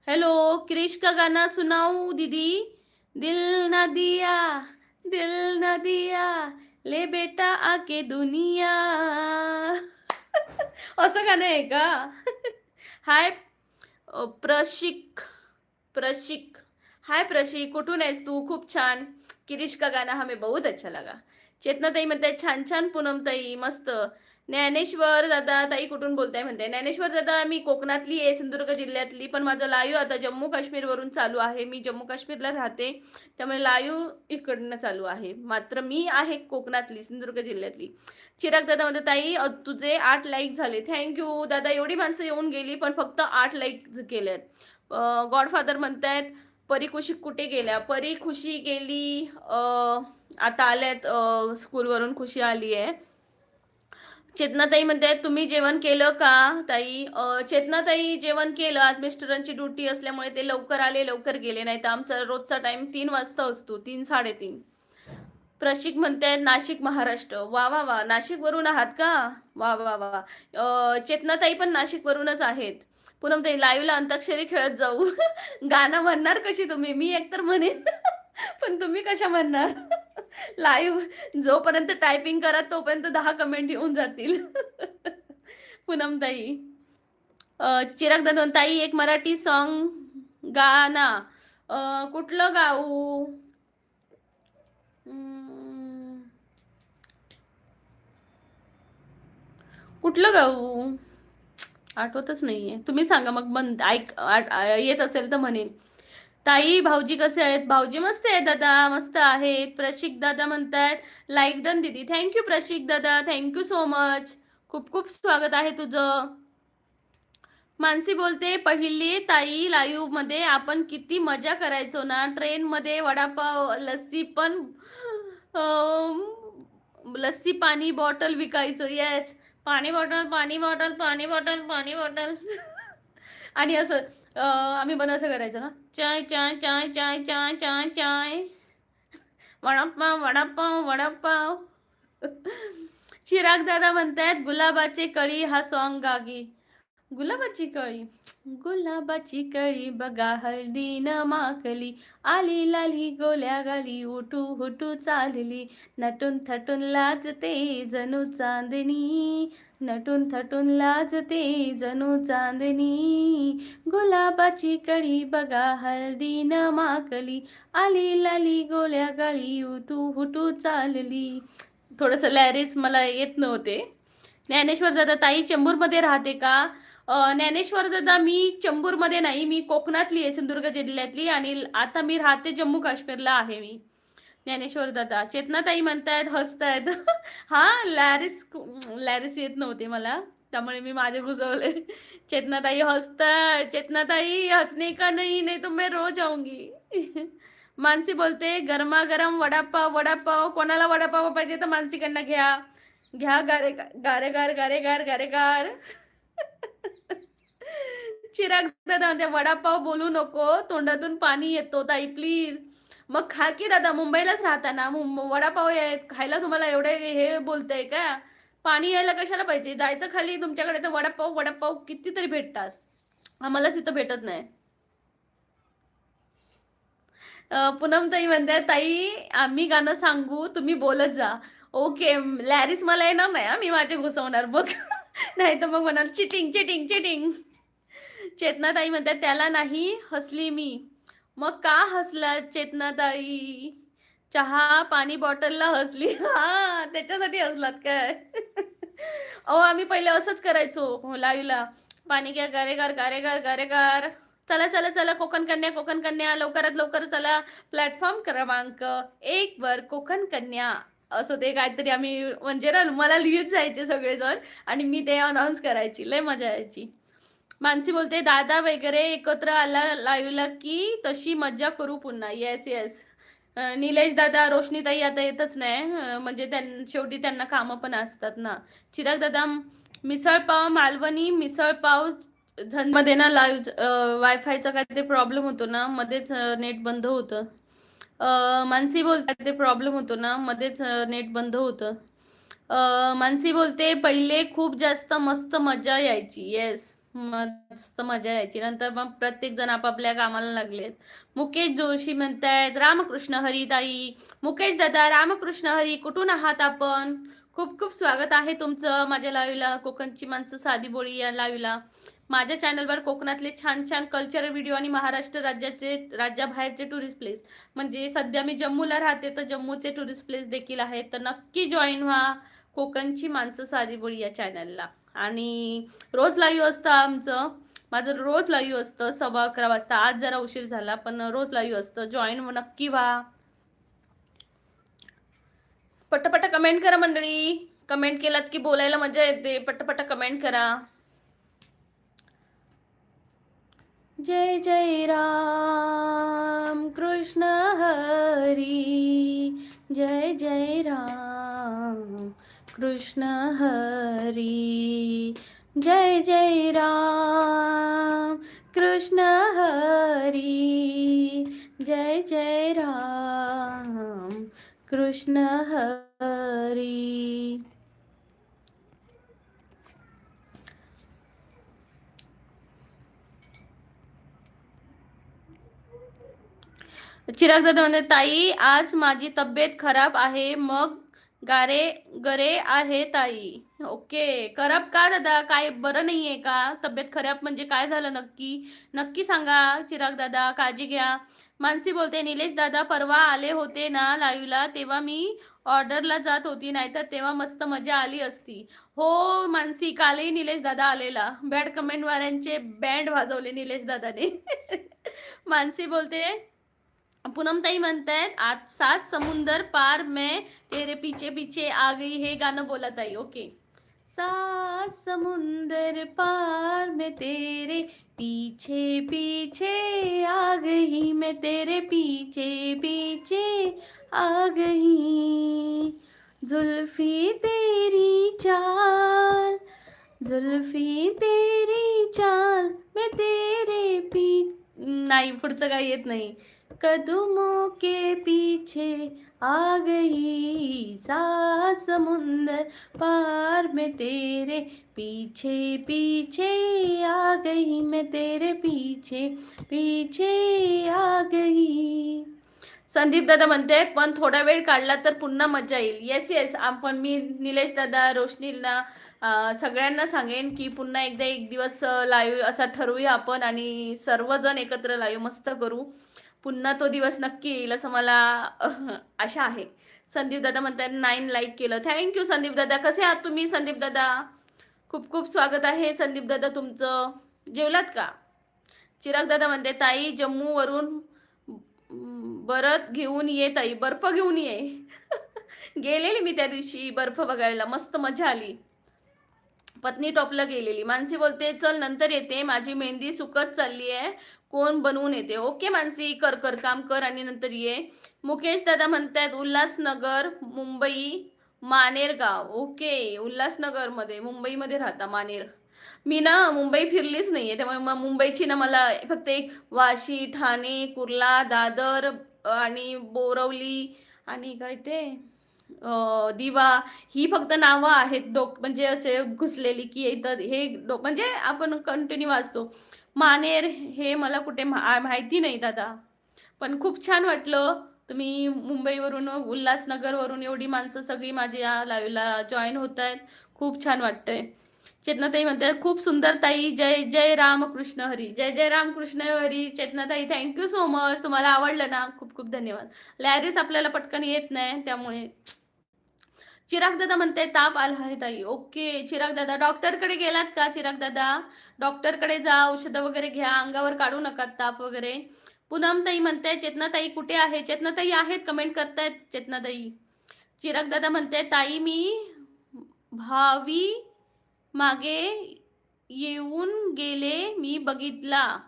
A: हेलो, क्रिश का गाना सुनाऊ दीदी. दिल ना दिया, दिल ना दिया, ले बेटा आके दुनिया. असं गाणं आहे का? हाय प्रशिक, प्रशिक, हाय प्रशिक, कुठून आहेस तू? खूप छान. किरीश का गाना हमें बहुत अच्छा लगा. चेतनाताई म्हणताय, छान छान पूनमताई, मस्त. ज्ञानेश्वर दादा, ताई कुठून बोलताय म्हणते. ज्ञानेश्वर दादा, मी कोकणातली आहे, सिंधुदुर्ग जिल्ह्यातली, पण माझा लाईव्ह आता जम्मू काश्मीरवरून चालू आहे. मी जम्मू काश्मीरला राहते, त्यामुळे लाईव्ह इकडनं चालू आहे. मात्र मी आहे कोकणातली, सिंधुदुर्ग जिल्ह्यातली. चिराग दादा म्हणते, ताई तुझे 8 लाईक झाले. थँक्यू दादा, एवढी माणसं येऊन गेली पण फक्त 8 लाईक केल्यात. गॉडफादर म्हणतायत, परी खुशी कुठे गेल्या? परी खुशी गेली, आता आल्यात स्कूलवरून, खुशी आली आहे. चेतनाताई म्हणते, तुम्ही जेवण केलं का ताई? चेतनाताई जेवण केलं. आज मिस्टरांची ड्युटी असल्यामुळे ते लवकर आले, लवकर गेले. नाही तर आमचा रोजचा टाइम 3 वाजता असतो, 3-3:30. प्रशिक म्हणते, नाशिक महाराष्ट्र. वा वा वा, नाशिकवरून आहात का? वा वा वा. चेतनाताई पण नाशिकवरूनच आहेत. पूनमताई, लाईव्हला अंताक्षरी खेळत जाऊ. गाणं म्हणणार कशी तुम्ही? मी एकतर म्हणेन, पण तुम्ही कशा म्हणणार? लाईव्ह जोपर्यंत टायपिंग करा तोपर्यंत 10 कमेंट येऊन जातील. पूनमताई, चिराग दादा, ताई एक मराठी सॉन्ग गाना. कुठलं गाऊ? कुठलं गाऊ? आठवतच नाहीये. तुम्ही सांगा मग, येत असेल तर म्हणेन. ताई भाऊजी कसे आहेत? भाऊजी मस्त आहेत दादा, मस्त आहेत. प्रशिक दादा म्हणतात, लाईक डन दीदी. थँक्यू प्रशिक दादा, थँक्यू सो मच. खूप खूप स्वागत आहे तुझं. मानसी बोलते, पहिली ताई लाईव्ह मध्ये आपण किती मजा करायचो ना. ट्रेन मध्ये वडापाव, लस्सी पण, लस्सी पाणी बॉटल विकायचो. येस, पाणी बॉटल, पाणी बॉटल, पाणी बॉटल, पाणी बॉटल. आणि असं आम्ही पण असं करायचो ना, चाय चाय चाय चाय चाय चाय चाय, वडापाव वडापाव वडापाव. चिराग दादा म्हणतायत, गुलाबाचे कळी हा सॉन्ग गागी. गुलाबाची कळी, गुलाबाची कळी बघा हळदी न माकली, आली लाली गोल्या गाली, उठू हुटू चालली, नटून थटून लाजते जणू चांदणी, नटून थटून लाजते जणू चांदणी, गुलाबाची कळी बघा हळदी न माकली, आली लाली गोल्या गाली, उठू हुटू चालली. थोडंसं लॅरिस मला येत नव्हते. ज्ञानेश्वर दादा, ताई चेंबूरमध्ये राहते का? ज्ञानेश्वर दादा, मी चेंबूरमध्ये नाही, मी कोकणातली आहे, सिंधुदुर्ग जिल्ह्यातली, आणि आता मी राहते जम्मू काश्मीरला आहे मी. ज्ञानेश्वर दादा. चेतनाताई म्हणतायत, हसतायत. हा, लॅरिस लॅरिस येत नव्हते मला, त्यामुळे मी माझे घुसवले. चेतनाताई हसताय. चेतनाताई, हसने का नहीं तो मैं रो जाऊंगी. मानसी बोलते, गरमागरम वडापाव. वडापाव कोणाला वडापाव पाहिजे तर मानसीकडनं घ्या. घ्या, गारे गारे गार गारे गार गारे गार. चिराग दादा म्हणते, वडापाव बोलू नको, तोंडातून पाणी येतो ताई प्लीज. मग खा की दादा, मुंबईलाच राहता ना, वडापाव खायला तुम्हाला एवढे हे बोलतंय का? पाणी यायला कशाला पाहिजे? जायचं खाली, तुमच्याकडे तर वडापाव वडापाव कितीतरी भेटतात, आम्हालाच इथं भेटत नाही. पूनमताई म्हणते, ताई आम्ही गाणं सांगू, तुम्ही बोलत जा. ओके, लॅरिस मला येणार नाही, मी माझे घुसवणार बघ. नाही तर मग म्हणाल चिटिंग चिटिंग चिटिंग. चेतनाताई म्हणतात, त्याला नाही हसली मी. मग का हसला चेतनाताई? चहा पाणी बॉटलला हसली. हा, त्याच्यासाठी हसलात काय? अहो, आम्ही पहिले असंच करायचो लाईव्हला. पाणी घ्या, गारेगार गारेगार गारेगार. चला चला चला, कोकण कन्या कोकण कन्या, लवकरात लवकर चला. प्लॅटफॉर्म क्रमांक 1 वर कोकण कन्या, असं ते काहीतरी आम्ही, म्हणजे ना मला लिहित जायचे सगळेजण, आणि मी ते अनाऊन्स करायची. लय मजा यायची. मानसी बोलते, दादा वगैरे एकत्र आला लाईव्हला की तशी मज्जा करू पुन्हा. Yes yes. निलेश दादा, रोशनीताई आता येतच नाही, म्हणजे शेवटी त्यांना कामं पण असतात ना. चिराग दादा, मिसळपाव मालवणी मिसळपाव मध्ये ना लाईव्ह वायफायचा काय ते प्रॉब्लेम होतो ना, मध्येच नेट बंद होतं. मानसी बोलतात, ते प्रॉब्लेम होतो ना, मध्येच नेट बंद होतं. मानसी बोलते, पहिले खूप जास्त मस्त मजा यायची. येस, मस्त मजा यायची. नंतर मग प्रत्येक जण आपापल्या कामाला लागलेत. मुकेश जोशी म्हणतायत, रामकृष्ण हरी ताई. मुकेश दादा, रामकृष्ण हरी. कुठून आहात आपण? खूप खूप स्वागत आहे तुमचं माझ्या लाईव्हला, कोकणची माणसं साधी बोळी या लाईव्हला. माझ्या चॅनलवर कोकणातले छान छान कल्चरल व्हिडिओ आणि महाराष्ट्र राज्याबाहेरचे टुरिस्ट प्लेस, म्हणजे सध्या मी जम्मूला राहते तर जम्मूचे टुरिस्ट प्लेस देखील आहेत, तर नक्की जॉईन व्हा कोकणची माणसं साधी बोळी या चॅनलला. आणि रोज लाईव्ह असतं आमचं, माझं रोज लाईव्ह असतं 11:15 वाजता. आज जरा उशीर झाला, पण रोज लाईव्ह असतं. जॉईन नक्की व्हा. पटपट कमेंट करा मंडळी. कमेंट केलात की बोलायला मजा येते. पटपट कमेंट करा. जय जय राम कृष्ण हरी. जय जय राम कृष्ण हरी. जय जय राम कृष्ण हरी. जय जय राम कृष्ण हरी. चिराग दादा म्हणते, ताई आज माझी तब्येत खराब आहे, मग गारे गरे आहे ताई. ओके, खराब का दादा? काय बरं नाहीये का? तब्येत खराब म्हणजे काय झालं नक्की? नक्की सांगा चिराग दादा, काळजी घ्या. मानसी बोलते, निलेश दादा परवा आले होते ना लाईव्हला, तेव्हा मी ऑर्डरला जात होती, नाहीतर तेव्हा मस्त मजा आली असती. हो मानसी, कालही निलेश दादा आलेला. बॅड कमेंट वाल्यांचे बँड वाजवले निलेश दादाने. मानसी बोलते, पूनमताई म्हणतायत, आज 7 समुंदर पार मैं तेरे पीछे पीछे आ गई. हे गाणं बोला ताई. ओके. 7 समुंदर पार मैं तेरे पीछे पीछे आ गई, मैं तेरे पीछे पीछे आ गई. जुल्फी तेरी चाल, जुल्फी तेरी चाल, मैं तेरे नाही, पुढचं काही येत नाही. कदमों के पीछे आ गई, 7 समुंदर पार मैं तेरे पीछे पीछे आ गई, मैं तेरे पीछे पीछे आ गई. संदीप दादा म्हणते, पण थोडा वेळ काढला तर पुन्हा मजा येईल. येस येस, आपण मी निलेश दादा, रोशनीला, सगळ्यांना सांगेन की पुन्हा एकदा एक दिवस लाईव्ह असा ठरवूया आपण, आणि सर्वजण एकत्र लाईव्ह मस्त करू. पुन्हा तो दिवस नक्की येईल असं मला आशा आहे. संदीप दादा म्हणतात 9 लाईक केलं. थँक्यू संदीप दादा. कसे आहात तुम्ही संदीप दादा? खूप खूप स्वागत आहे संदीप दादा तुमचं. जेवलात का? चिराग दादा म्हणते ताई जम्मूवरून बरत घेऊन ये ताई, बर्फ घेऊन ये. गेलेली मी त्या दिवशी बर्फ बघायला, मस्त मजा आली. पत्नी टॉपला गेलेली. मानसी बोलते चल नंतर येते, माझी मेहंदी सुकत चालली आहे, कोण बनवून येते. ओके मानसी, कर कर काम कर आणि नंतर ये. मुकेश दादा म्हणतायत उल्हासनगर मुंबई मानेर गाव. ओके, उल्हासनगर मध्ये मुंबईमध्ये राहता मानेर. मी ना मुंबई फिरलीच नाहीये, त्यामुळे मुंबईची ना मला फक्त एक वाशी, ठाणे, कुर्ला, दादर आणि बोरवली आणि काय ते दिवा, ही फक्त नावं आहेत म्हणजे असे घुसलेली की इथं हे म्हणजे आपण कंटिन्यू वाचतो. मानेर हे मला कुठे माहिती नाही दादा, पण खूप छान वाटलं. तुम्ही मुंबईवरून उल्हासनगरवरून एवढी माणसं सगळी माझ्या लाईव्हला जॉईन होत आहेत. खूप छान वाटतंय. चेतनाताई म्हणतात खूप सुंदर ताई, जय जय रामकृष्ण हरी. जय जय रामकृष्ण हरी. चेतनाताई थँक्यू सो मच. तुम्हाला आवडलं ना, खूप खूप धन्यवाद. लॅरिस आपल्याला पटकन येत नाही त्यामुळे. चिराग दादा म्हणते ताप आला आहे ताई. ओके चिराग दादा, डॉक्टरकडे गेलात का चिराग दादा? डॉक्टरकडे जा, औषधं वगैरे घ्या, अंगावर काढू नका ताप वगैरे. पूनम ताई म्हणते चेतनाताई कुठे आहे? चेतनाताई आहेत, कमेंट करतायत चेतनाताई. चिराग दादा म्हणते ताई मी भावी मागे येऊन गेले, मी बघितला.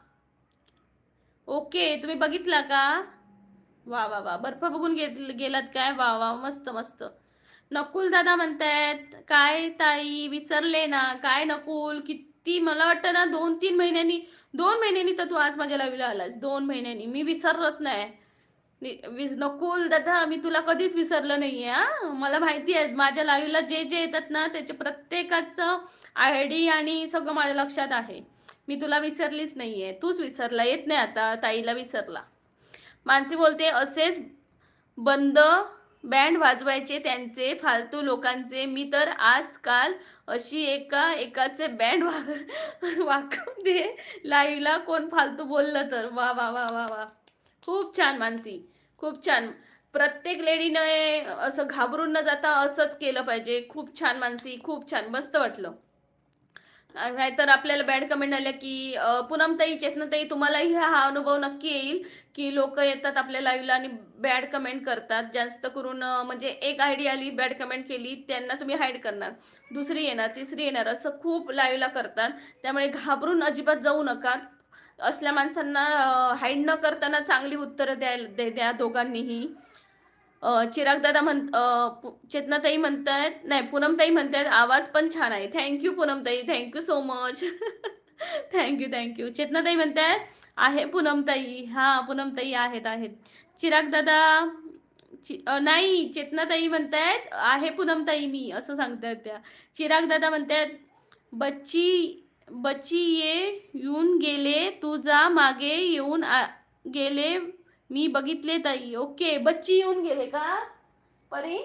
A: ओके, तुम्ही बघितला का? वा वा वा, बर्फ बघून गेलात काय? वा वा, मस्त मस्त. नकुल दादा म्हणतायत काय ताई विसरले ना? काय नकुल, किती मला वाटतं ना 2 महिन्यांनी तर तू आज माझ्या लाईव्हला आलास. 2 महिन्यांनी मी विसरत नाही. नकुल दादा मी तुला कधीच विसरलं नाहीये. मला माहिती आहे माझ्या लाईव्हला जे जे येतात ना त्याचे प्रत्येकाचं ID आणि सगळं माझ्या लक्षात आहे. मी तुला विसरलीच नाहीये, तूच विसरला. येत नाही आता ताईला विसरला. मानसी बोलते असेच बंद बँड वाजवायचे त्यांचे फालतू लोकांचे. मी तर आजकाल अशी एकाचे बँड वाकवू दे लाईव्हला, कोण फालतू बोललं तर. वा वा वा वा वा, खूप छान मानसी, खूप छान. प्रत्येक लेडीने असं घाबरून न जाता असंच केलं पाहिजे. खूप छान मानसी, खूप छान, मस्त वाटलं. नाहीतर आपल्याला बॅड कमेंट आल्या की पूनमताई, चेतनाताई तुम्हालाही हा अनुभव नक्की येईल की लोक येतात आपल्या लाईव्हला आणि बॅड कमेंट करतात. जास्त करून म्हणजे एक ID आली, बॅड कमेंट केली, त्यांना तुम्ही हाईड करणार, दुसरी येणार, तिसरी येणार, असं खूप लाईव्हला करतात. त्यामुळे घाबरून अजिबात जाऊ नका. असल्या माणसांना हाईड न करताना चांगली उत्तरं द्या दोघांनीही. चिराग दादा चेतनाताई म्हणतायत, नाही पूनमताई म्हणतायत आवाज पण छान आहे. थँक्यू पूनमताई, थँक्यू सो मच. थँक्यू. चेतनाताई म्हणतायत आहे पूनमताई. हा पूनमताई आहेत. चिराग दादा नाही, चेतनाताई म्हणतायत आहे पूनमताई मी, असं सांगतायत त्या. चिराग दादा म्हणतायत बच्ची ये येऊन गेले, तुझा मागे येऊन गेले, मी बघितले ताई. ओके, बच्ची येऊन गेले का? परी,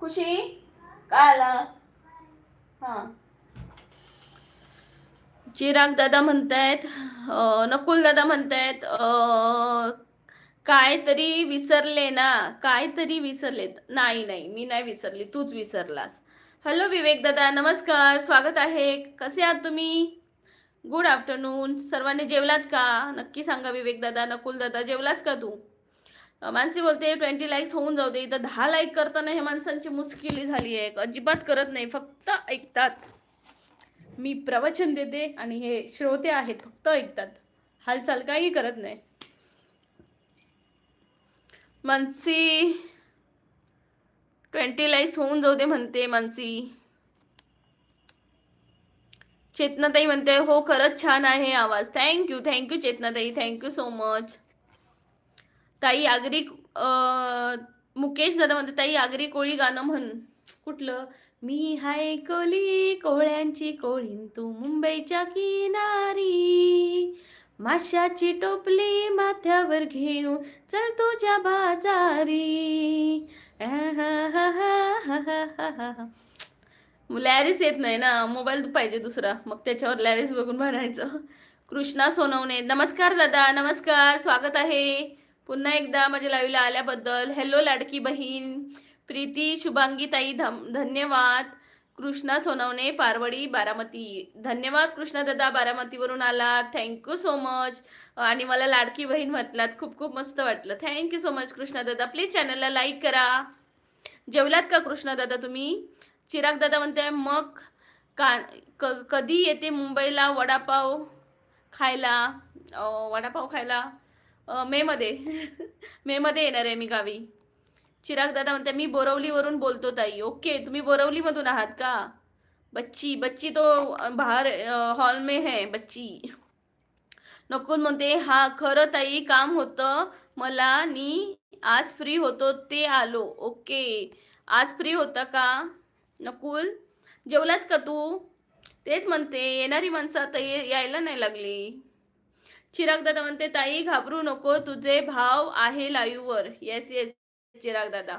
A: खुशी काय आला? हा, चिराग दादा म्हणतायत नकुल दादा म्हणतायत काय तरी विसरले ना? काय तरी विसरलेत. नाही मी नाही विसरली, तूच विसरलास. हॅलो विवेक दादा, नमस्कार, स्वागत आहे. कसे आहात तुम्ही? Good afternoon. सर्वांनी जेवलात का? नक्की सांगा. विवेक दादा, नकुल दादा, जेवलास का तू? मानसी बोलते 20 लाईक्स होऊन जाऊ दे. इथं 10 लाईक करताना हे माणसांची मुश्किली झाली आहे. अजिबात करत नाही, फक्त ऐकतात. मी प्रवचन देते आणि हे श्रोते आहेत, फक्त ऐकतात, हालचाल काही करत नाही. मानसी 20 लाईक्स होऊन जाऊ दे म्हणते मानसी. चेतनाताई म्हणते हो खरंच छान आहे आवाज. थँक्यू चेतनाताई, थँक्यू सो मच. ताई आगरी मुकेश दादा म्हणते ताई आगरी कोळी गाणं म्हण. कुठलं? मी हाय कोली कोळ्यांची कोळीन, तू मुंबईच्या किनारी, माशाची टोपली माथ्यावर घेऊन चल तुझ्या बाजारी. लॅरिस येत नाही ना, मोबाईल पाहिजे दुसरा, मग त्याच्यावर लॅरिस बघून म्हणायचं. कृष्णा सोनवणे, नमस्कार दादा, नमस्कार, स्वागत आहे पुन्हा एकदा माझ्या लाईव्हला आल्याबद्दल. हॅलो लाडकी बहीण प्रीती शुभांगी ताई, धन्यवाद. कृष्णा सोनवणे, पारवडी, बारामती. धन्यवाद कृष्णा दादा, बारामतीवरून आलात. Thank you so much. आणि मला लाडकी बहीण म्हटलात. खूप खूप मस्त वाटलं. Thank you so much Krishna दादा. प्लीज चॅनलला लाईक करा. जेवलात का कृष्णा दादा तुम्ही? चिराग दादा म्हणते मग कधी येते मुंबईला वडापाव खायला? वडापाव खायला मे मध्ये मे मध्ये येणार आहे मी गावी. चिराग दादा म्हणते मी बोरवलीवरून बोलतो ताई. ओके, तुम्ही बोरवलीमधून आहात का? बच्ची बच्ची तो बाहर हॉल में है बच्ची. नकुल म्हणते हा खरं ताई काम होतं मला नी आज फ्री होतो ते आलो. ओके, आज फ्री होता का नकुल? जेवलास का तू? तेच म्हणते येणारी माणसं आता यायला नाही लागली. चिराग दादा म्हणते ताई घाबरू नको, तुझे भाव आहे लाईव्हवर. येस येस चिराग दादा,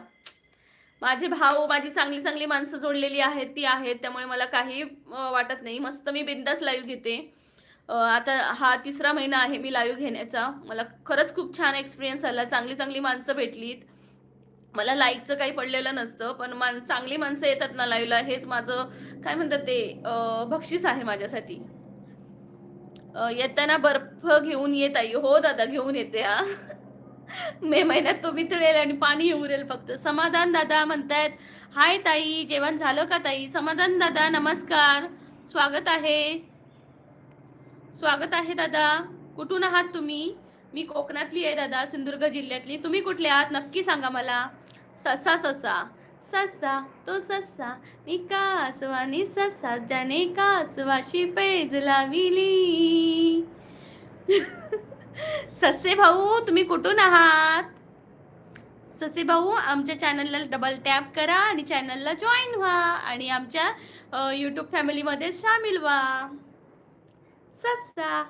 A: माझे भाऊ माझी चांगली चांगली माणसं जोडलेली आहेत ती आहेत, त्यामुळे मला काही वाटत नाही. मस्त मी बिंदास लाईव्ह घेते. आता हा 3रा महिना आहे मी लाईव्ह घेण्याचा. मला खरंच खूप छान एक्सपिरियन्स आला. चांगली चांगली माणसं भेटलीत. मला लाईकचं काही पडलेलं नसतं, पण चांगली माणसं येतात ना लाईव्हला, हेच माझं काय म्हणतात ते बक्षीस आहे माझ्यासाठी. येताना बर्फ घेऊन येत आई. हो दादा, घेऊन येते हा. मे महिन्यात तो वितळेल आणि पाणी उरेल फक्त. समाधान दादा म्हणतायत हाय ताई, जेवण झालं का ताई? समाधान दादा नमस्कार, स्वागत आहे. स्वागत आहे दादा. कुठून आहात तुम्ही? मी कोकणातली आहे दादा, सिंधुदुर्ग जिल्ह्यातली. तुम्ही कुठले आहात नक्की सांगा मला. ससा ससा ससा तो ससा नि कासवानी ससा त्याने कासवाशी पैज लाविली. ससे भाऊ तुम्ही कुठून आहात? ससे भाऊ आमच्या चॅनलला डबल टॅप करा आणि चॅनलला जॉईन व्हा आणि आमच्या यूट्यूब फॅमिलीमध्ये सामील व्हा. ससा.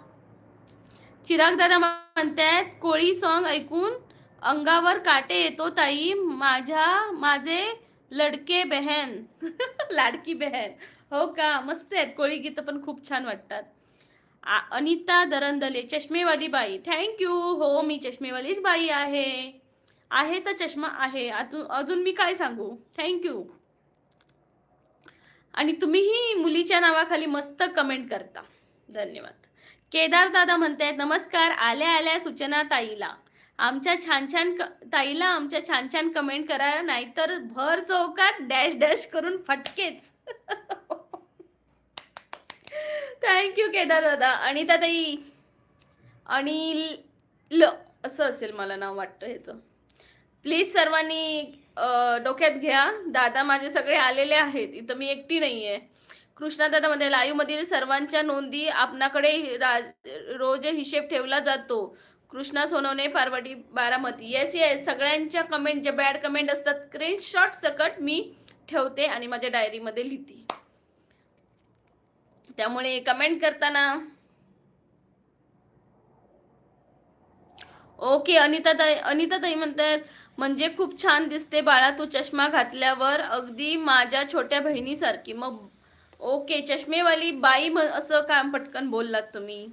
A: चिराग दादा म्हणतात कोळी सॉन्ग ऐकून अंगावर काटे येतो ताई, माझे लडके बहन. लाडकी बहन. हो का? मस्त आहेत कोळी गीतं, पण खूप छान वाटतात. अनिता दरंदले, चष्मेवाली बाई. थँक्यू. हो मी चष्मेवालीच बाई आहे तर चष्मा आहे. अजून मी काय सांगू. थँक्यू. आणि तुम्हीही मुलीच्या नावाखाली मस्त कमेंट करता. धन्यवाद. केदार दादा म्हणतायत नमस्कार, आल्या आल्या सूचना ताईला आमच्या छान छान कमेंट करा, नाहीतर भर चौकात डॅश डॅश करून फटकेच. थँक्यू केदार दादा. अनिता ताई, अनिल असं असेल मला नाव वाटतं ह्याचं. प्लीज सर्वांनी डोक्यात घ्या, दादा माझे सगळे आलेले आहेत, इथं मी एकटी नाहीये. कृष्णा दादा मध्ये लाईव्ह मधील सर्वांच्या नोंदी आपणाकडे रोज हिशेब ठेवला जातो. कृष्णा सोनवणे, पारवडी, बारामती. येस येस, सगळ्यांच्या कमेंट जे बॅड कमेंट असतात स्क्रीनशॉट सकट मी ठेवते आणि माझ्या डायरीमध्ये लिहिते. त्यामुळे कमेंट करताना. ओके, अनिता ताई म्हणतात म्हणजे खूप छान दिसते बाळा तू चष्मा घातल्यावर, अगदी माझ्या छोट्या बहिणीसारखी. मग ओके, चष्मेवाली बाई असं काम पटकन बोललात तुम्ही.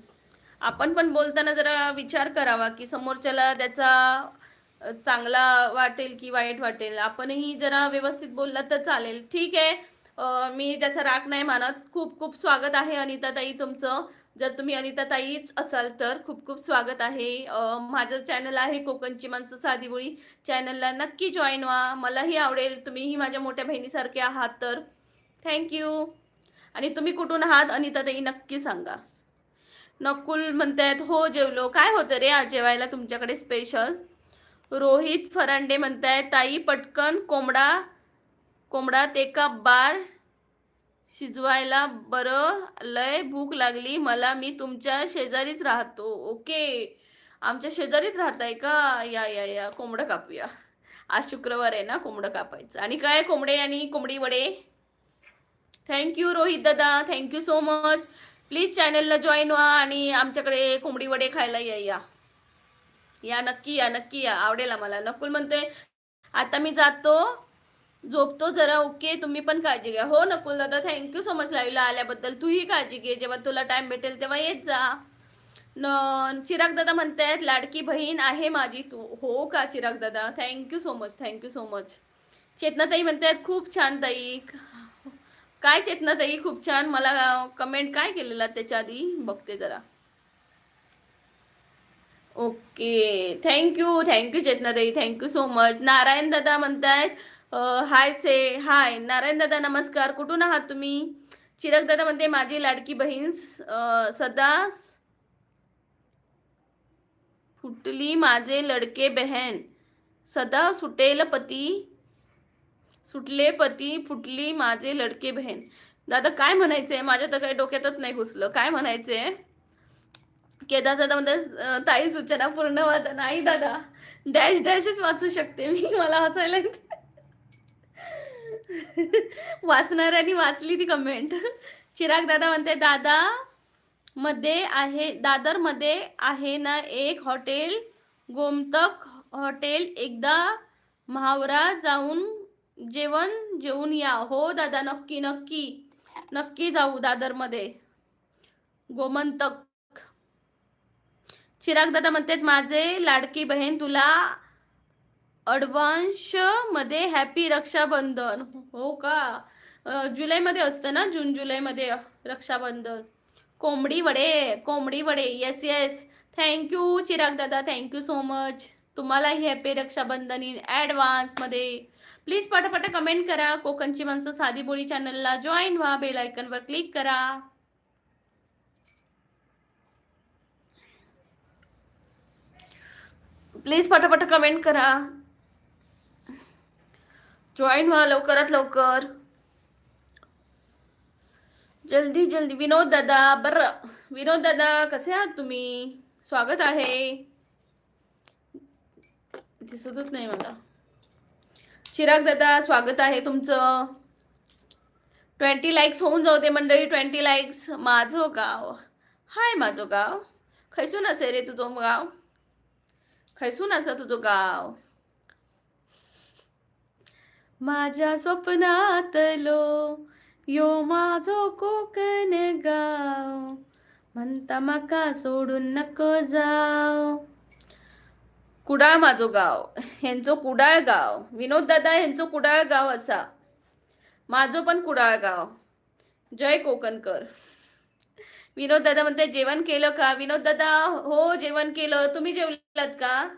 A: आपण पण बोलताना जरा विचार करावा की समोरच्याला त्याचा चांगला वाटेल की वाईट वाटेल. आपणही जरा व्यवस्थित बोललात तर चालेल. ठीक आहे, मी त्याचा राग नाही मानत. खूप खूप स्वागत आहे अनिता ताई तुमचं. जर तुम्ही अनिता ताईच असाल तर खूप खूप स्वागत आहे. माझं चॅनल आहे कोकणची माणसं साधी बोळी. चॅनलला नक्की जॉईन व्हा, मलाही आवडेल. तुम्हीही माझ्या मोठ्या बहिणीसारखे आहात तर थँक्यू. आणि तुम्ही कुठून आहात अनिता ताई नक्की सांगा. नकुल म्हणतायत हो जेवलो. काय होतं रे आज जेवायला तुमच्याकडे स्पेशल? रोहित फरांडे म्हणतायत ताई पटकन कोंबडा ते का बार शिजवायला बरं, लय भूक लागली मला, मी तुमच्या शेजारीच राहतो. ओके, आमच्या शेजारीच राहताय का? या या या, कोंबडं कापूया. आज शुक्रवार आहे ना, कोंबडं कापायचं. आणि काय कोंबडे आणि कोंबडी वडे. थँक्यू रोहित दादा, थँक्यू सो मच. प्लीज चॅनलला जॉईन व्हा आणि आमच्याकडे कोंबडी वडे खायला या नक्की या, आवडेल आम्हाला. नकुल म्हणते आता मी जातो, झोपतो जरा. ओके, तुम्ही पण काळजी घ्या. हो नकुल दादा, थँक्यू सो मच लाईव्हला आल्याबद्दल. तूही काळजी घे, जेव्हा तुला टाइम भेटेल तेव्हा येत जा. चिराग दादा म्हणतायत लाडकी बहीण आहे माझी तू. हो का चिराग दादा, थँक्यू सो मच. चेतनाताई म्हणतायत खूप छान ताई, काय चेतनाताई खूप छान. मला कमेंट काय केलेला त्याच्या आधी बघते जरा. ओके. थँक यू चेतनाताई. Thank you so much. Narayan दादा म्हणतायत हाय से हाय. नारायण दादा नमस्कार. कुठून आहात तुम्ही? चिराग दादा म्हणते माझी लाडकी बहीण सदा फुटली माझे लडके बहन. सदा सुटले पती फुटली माझे लडके बहन. दादा काय म्हणायचंय? माझ्या तर काही डोक्यातच नाही घुसलं. काय म्हणायचंय? केदार दादा म्हणतात ताई सूचना पूर्ण वाचा. नाही दादा, डॅश डॅशच वाचू शकते मी. मला हसायला येतं. वाचणाऱ्यांनी वाचली ती कमेंट. चिराग दादा म्हणते दादर मध्ये आहे ना एक हॉटेल, गोमतक हॉटेल. एकदा म्हावरा जाऊन जेवण जेवून या. हो दादा, नक्की नक्की नक्की जाऊ दादर मध्ये. गोमंतक. चिराग दादा म्हणतात माझे लाडकी बहीण तुला अडवान्स मध्ये हॅपी रक्षाबंधन. हो का? जुलैमध्ये असतं ना, जून जुलैमध्ये रक्षाबंधन. कोंबडी वडे येस येस. थँक्यू चिराग दादा, थँक्यू सो मच. तुम्हालाही हॅपी रक्षाबंधन इन ॲडव्हान्स मध्ये. प्लीज पटापट कमेंट करा. कोकणची माणसं साधी बोली चॅनलला जॉईन व्हा. बेल आयकॉनवर क्लिक करा. प्लीज पटापट कमेंट करा. जॉईन व्हा लवकरात लवकर. जल्दी जल्दी. विनोद दादा, बरं विनोद दादा कसे आहात तुम्ही? स्वागत आहे. दिसतच नाही मला. चिराग दादा स्वागत आहे तुमचं. 20 लाईक्स होऊन जाऊ दे मंडळी. 20 लाईक्स. माझं गाव. हाय माझं गाव. खैसून असे रे तुझं गाव? खैसून असं तुझं गाव? माझ्या स्वप्नातलो यो माझो कोकण गाव. म्हणता मका सोडून नको जाव. कुडाळ माझो गाव. ह्यांचं कुडाळ गाव. विनोद दादा ह्यांचं कुडाळ गाव असा. माझं पण कुडाळ गाव. जय कोकणकर. विनोद दादा म्हणते जेवण केलं का? विनोद दादा हो जेवण केलं. तुम्ही जेवलात का?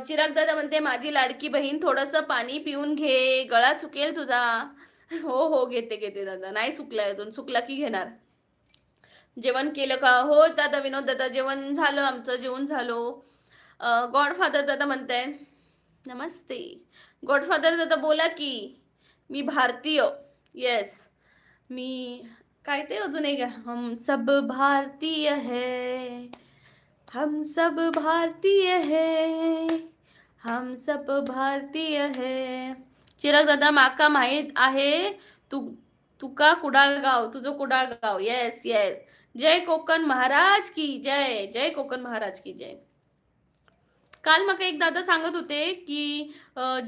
A: चिराग दादा म्हणते माझी लाडकी बहीण थोडंसं पाणी पिऊन घे, गळा सुकेल तुझा. हो हो घेते दादा. नाही सुकलाय अजून, सुकला की घेणार. जेवण केलं का? हो दादा विनोद दादा जेवण झालं आमचं, जेवण झालो. गॉडफादर दादा म्हणताय नमस्ते. गॉडफादर दादा बोला की. मी भारतीय. येस मी काय ते अजून एक हम सब भारतीय है, हम सब भारतीय है, हम सब भारतीय है. चिराग दादा माका माहीत आहे तुका कुडाळ गाव. तुझं कुडाळ गाव. Yes yes. जय कोकण महाराज की जय. जय कोकण महाराज की जय. काल मग एक दादा सांगत होते की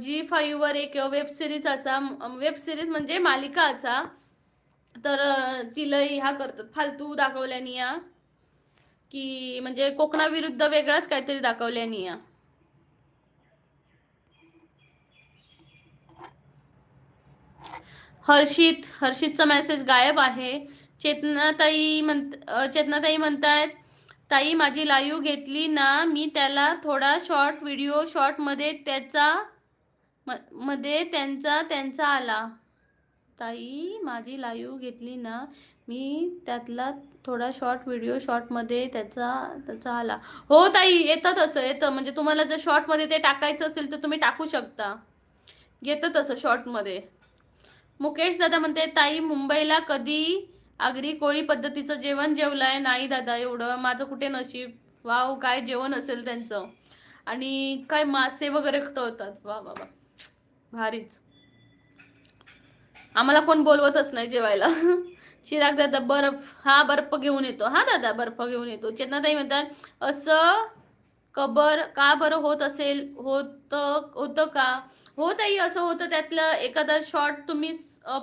A: G5 वर एक वेब सिरीज असा, वेब सिरीज म्हणजे मालिका असा, तर तिला ह्या करतात फालतू दाखवल्यानी या की म्हणजे कोकणाविरुद्ध वेगळाच काहीतरी दाखवल्यानी या. हर्षितचा मेसेज गायब आहे. चेतनाताई म्हणतायत ताई माझी लाईव्ह घेतली ना मी, त्याला थोडा शॉर्ट व्हिडिओ मध्ये त्यांचा आला. ताई माझी लाईव्ह घेतली ना मी, त्यातला थोडा शॉर्ट व्हिडिओ मध्ये त्याचा आला. हो ताई येतं तसं येतं. म्हणजे तुम्हाला जर शॉर्ट मध्ये ते टाकायचं असेल तर तुम्ही टाकू शकता. येतं तसं शॉर्ट मध्ये. मुकेश दादा म्हणते ताई मुंबईला कधी आगरी कोळी पद्धतीचं जेवण जेवलाय? नाही दादा एवढं माझं कुठे नशीब. वाव काय जेवण असेल त्यांचं. आणि काय मासे वगैरे होतात. वा वा वा भारीच. आम्हाला कोण बोलवतच नाही जेवायला. चिराग दादा बर्फ घेऊन येतो. हा दादा बर्फ घेऊन येतो. चेतनाताई म्हणतात असं का बरं होत असेल? होतं का? हो ताई असं होतं. त्यातलं एखादा शॉर्ट तुम्ही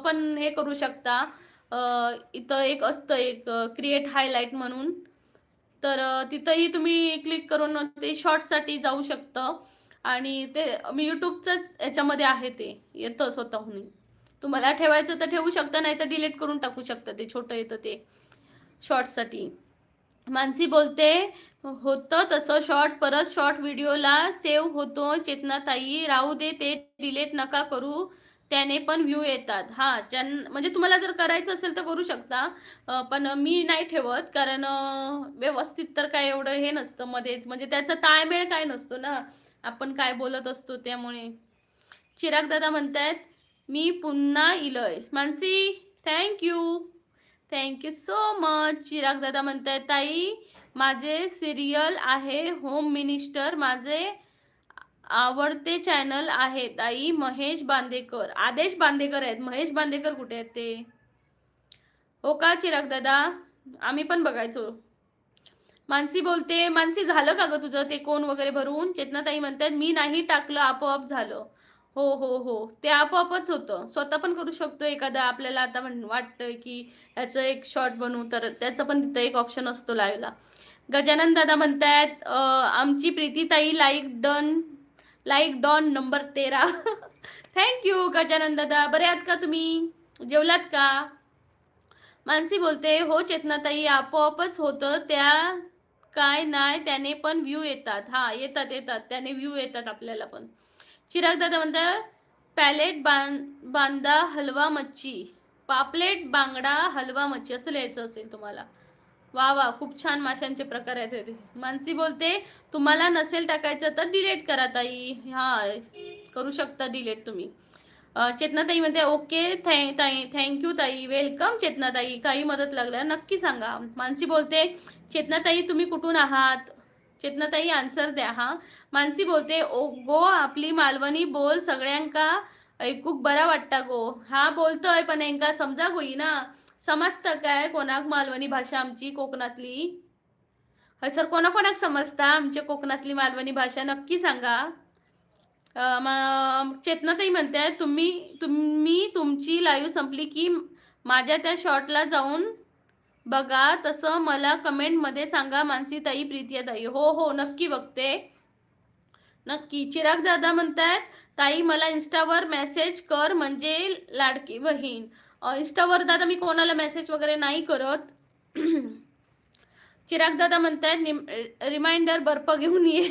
A: पण हे करू शकता. इथं एक असतं एक क्रिएट हायलाइट म्हणून, तर तिथंही तुम्ही क्लिक करून ते शॉर्टसाठी जाऊ शकतं. आणि ते मी यूट्यूबचंच याच्यामध्ये आहे, ते येतं स्वतःहून. तुम्हाला ठेवायचं तर ठेवू शकता, नाही तर डिलीट करून टाकू शकता. ते छोटं येतं ते शॉर्टसाठी. मानसी बोलते होतं तसं शॉर्ट, परत शॉर्ट व्हिडिओला सेव्ह होतो. चेतनाताई राहू दे, ते डिलीट नका करू, त्याने पण व्ह्यू येतात. हा, म्हणजे तुम्हाला जर करायचं असेल तर करू शकता. पण मी नाही ठेवत, कारण व्यवस्थित तर काय एवढं हे नसतं मध्येच, म्हणजे त्याचा ताळमेळ काय नसतो ना, आपण काय बोलत असतो त्यामुळे. चिराग दादा म्हणतायत मी पुन्हा इलय. Mansi thank you, thank you so much. Chirag दादा म्हणतायत ताई माझे सिरियल आहे होम मिनिस्टर, माझे आवडते चॅनल आहे ताई. महेश बांदेकर, आदेश बांदेकर आहेत. महेश बांदेकर कुठे आहेत ते? हो का चिराग दादा, आम्ही पण बघायचो. मानसी बोलते मानसी झालं का ग तुझं ते कोण वगैरे भरून? चेतनाताई म्हणतात मी नाही टाकलं, आपोआप झालं. हो हो हो, ते आपोआपच होतं. स्वतः पण करू शकतो एखादा, आपल्याला आता वाटतं की ह्याचं एक शॉर्ट बनवू, तर त्याचं पण तिथं एक ऑप्शन असतो लाईव्हला. गजानन दादा म्हणतायत आमची प्रीतीताई like done number 13. Thank you Gajanan दादा. बरे आहात का तुम्ही? जेवलात का? मानसी बोलते हो चेतनाताई आपोआपच होतं, त्या काय नाही त्याने पण व्ह्यू येतात. हा, येतात येतात, त्याने व्ह्यू येतात आपल्याला पण. चिराग दादा म्हणतात पॅलेट बांदा हलवा मच्छी, पापलेट बांगडा हलवा मच्छी असं लिहायचं असेल तुम्हाला. वा वा, खूप छान माशांचे प्रकार आहेत ते. मानसी बोलते तुम्हाला नसेल टाकायचं तर डिलीट करा ताई. हा, करू शकता डिलीट तुम्ही. चेतनाताई म्हणते ओके थँक्यू ताई, वेलकम चेतनाताई. काही मदत लागल्यावर नक्की सांगा. मानसी बोलते चेतनाताई तुम्ही कुठून आहात? चेतनाताई आन्सर द्या. हा, मानसी बोलते ओ गो आपली मालवणी बोल सगळ्यांका ऐकूक बरा वाटता गो. हा बोलतोय, पण यांका समजा गोई ना, समजतं काय कोणाक मालवणी भाषा आमची कोकणातली? हय सर, कोणाकोणाक समजता आमच्या कोकणातली मालवणी भाषा नक्की सांगा. चेतनाताई म्हणते तुम्ही तुमची लाईव्ह संपली की माझ्या त्या शॉर्टला जाऊन बघा, तसं मला कमेंटमध्ये सांगा. मानसी ताई, प्रीतिया ताई, हो हो नक्की बघते, नक्की. चिराग दादा म्हणतायत ताई मला इंस्टावर मेसेज कर म्हणजे लाडकी बहीण. इंस्टावर दादा मी कोणाला मेसेज वगैरे नाही करत. चिराग दादा म्हणतायत रिमाइंडर बर्फ घेऊन ये.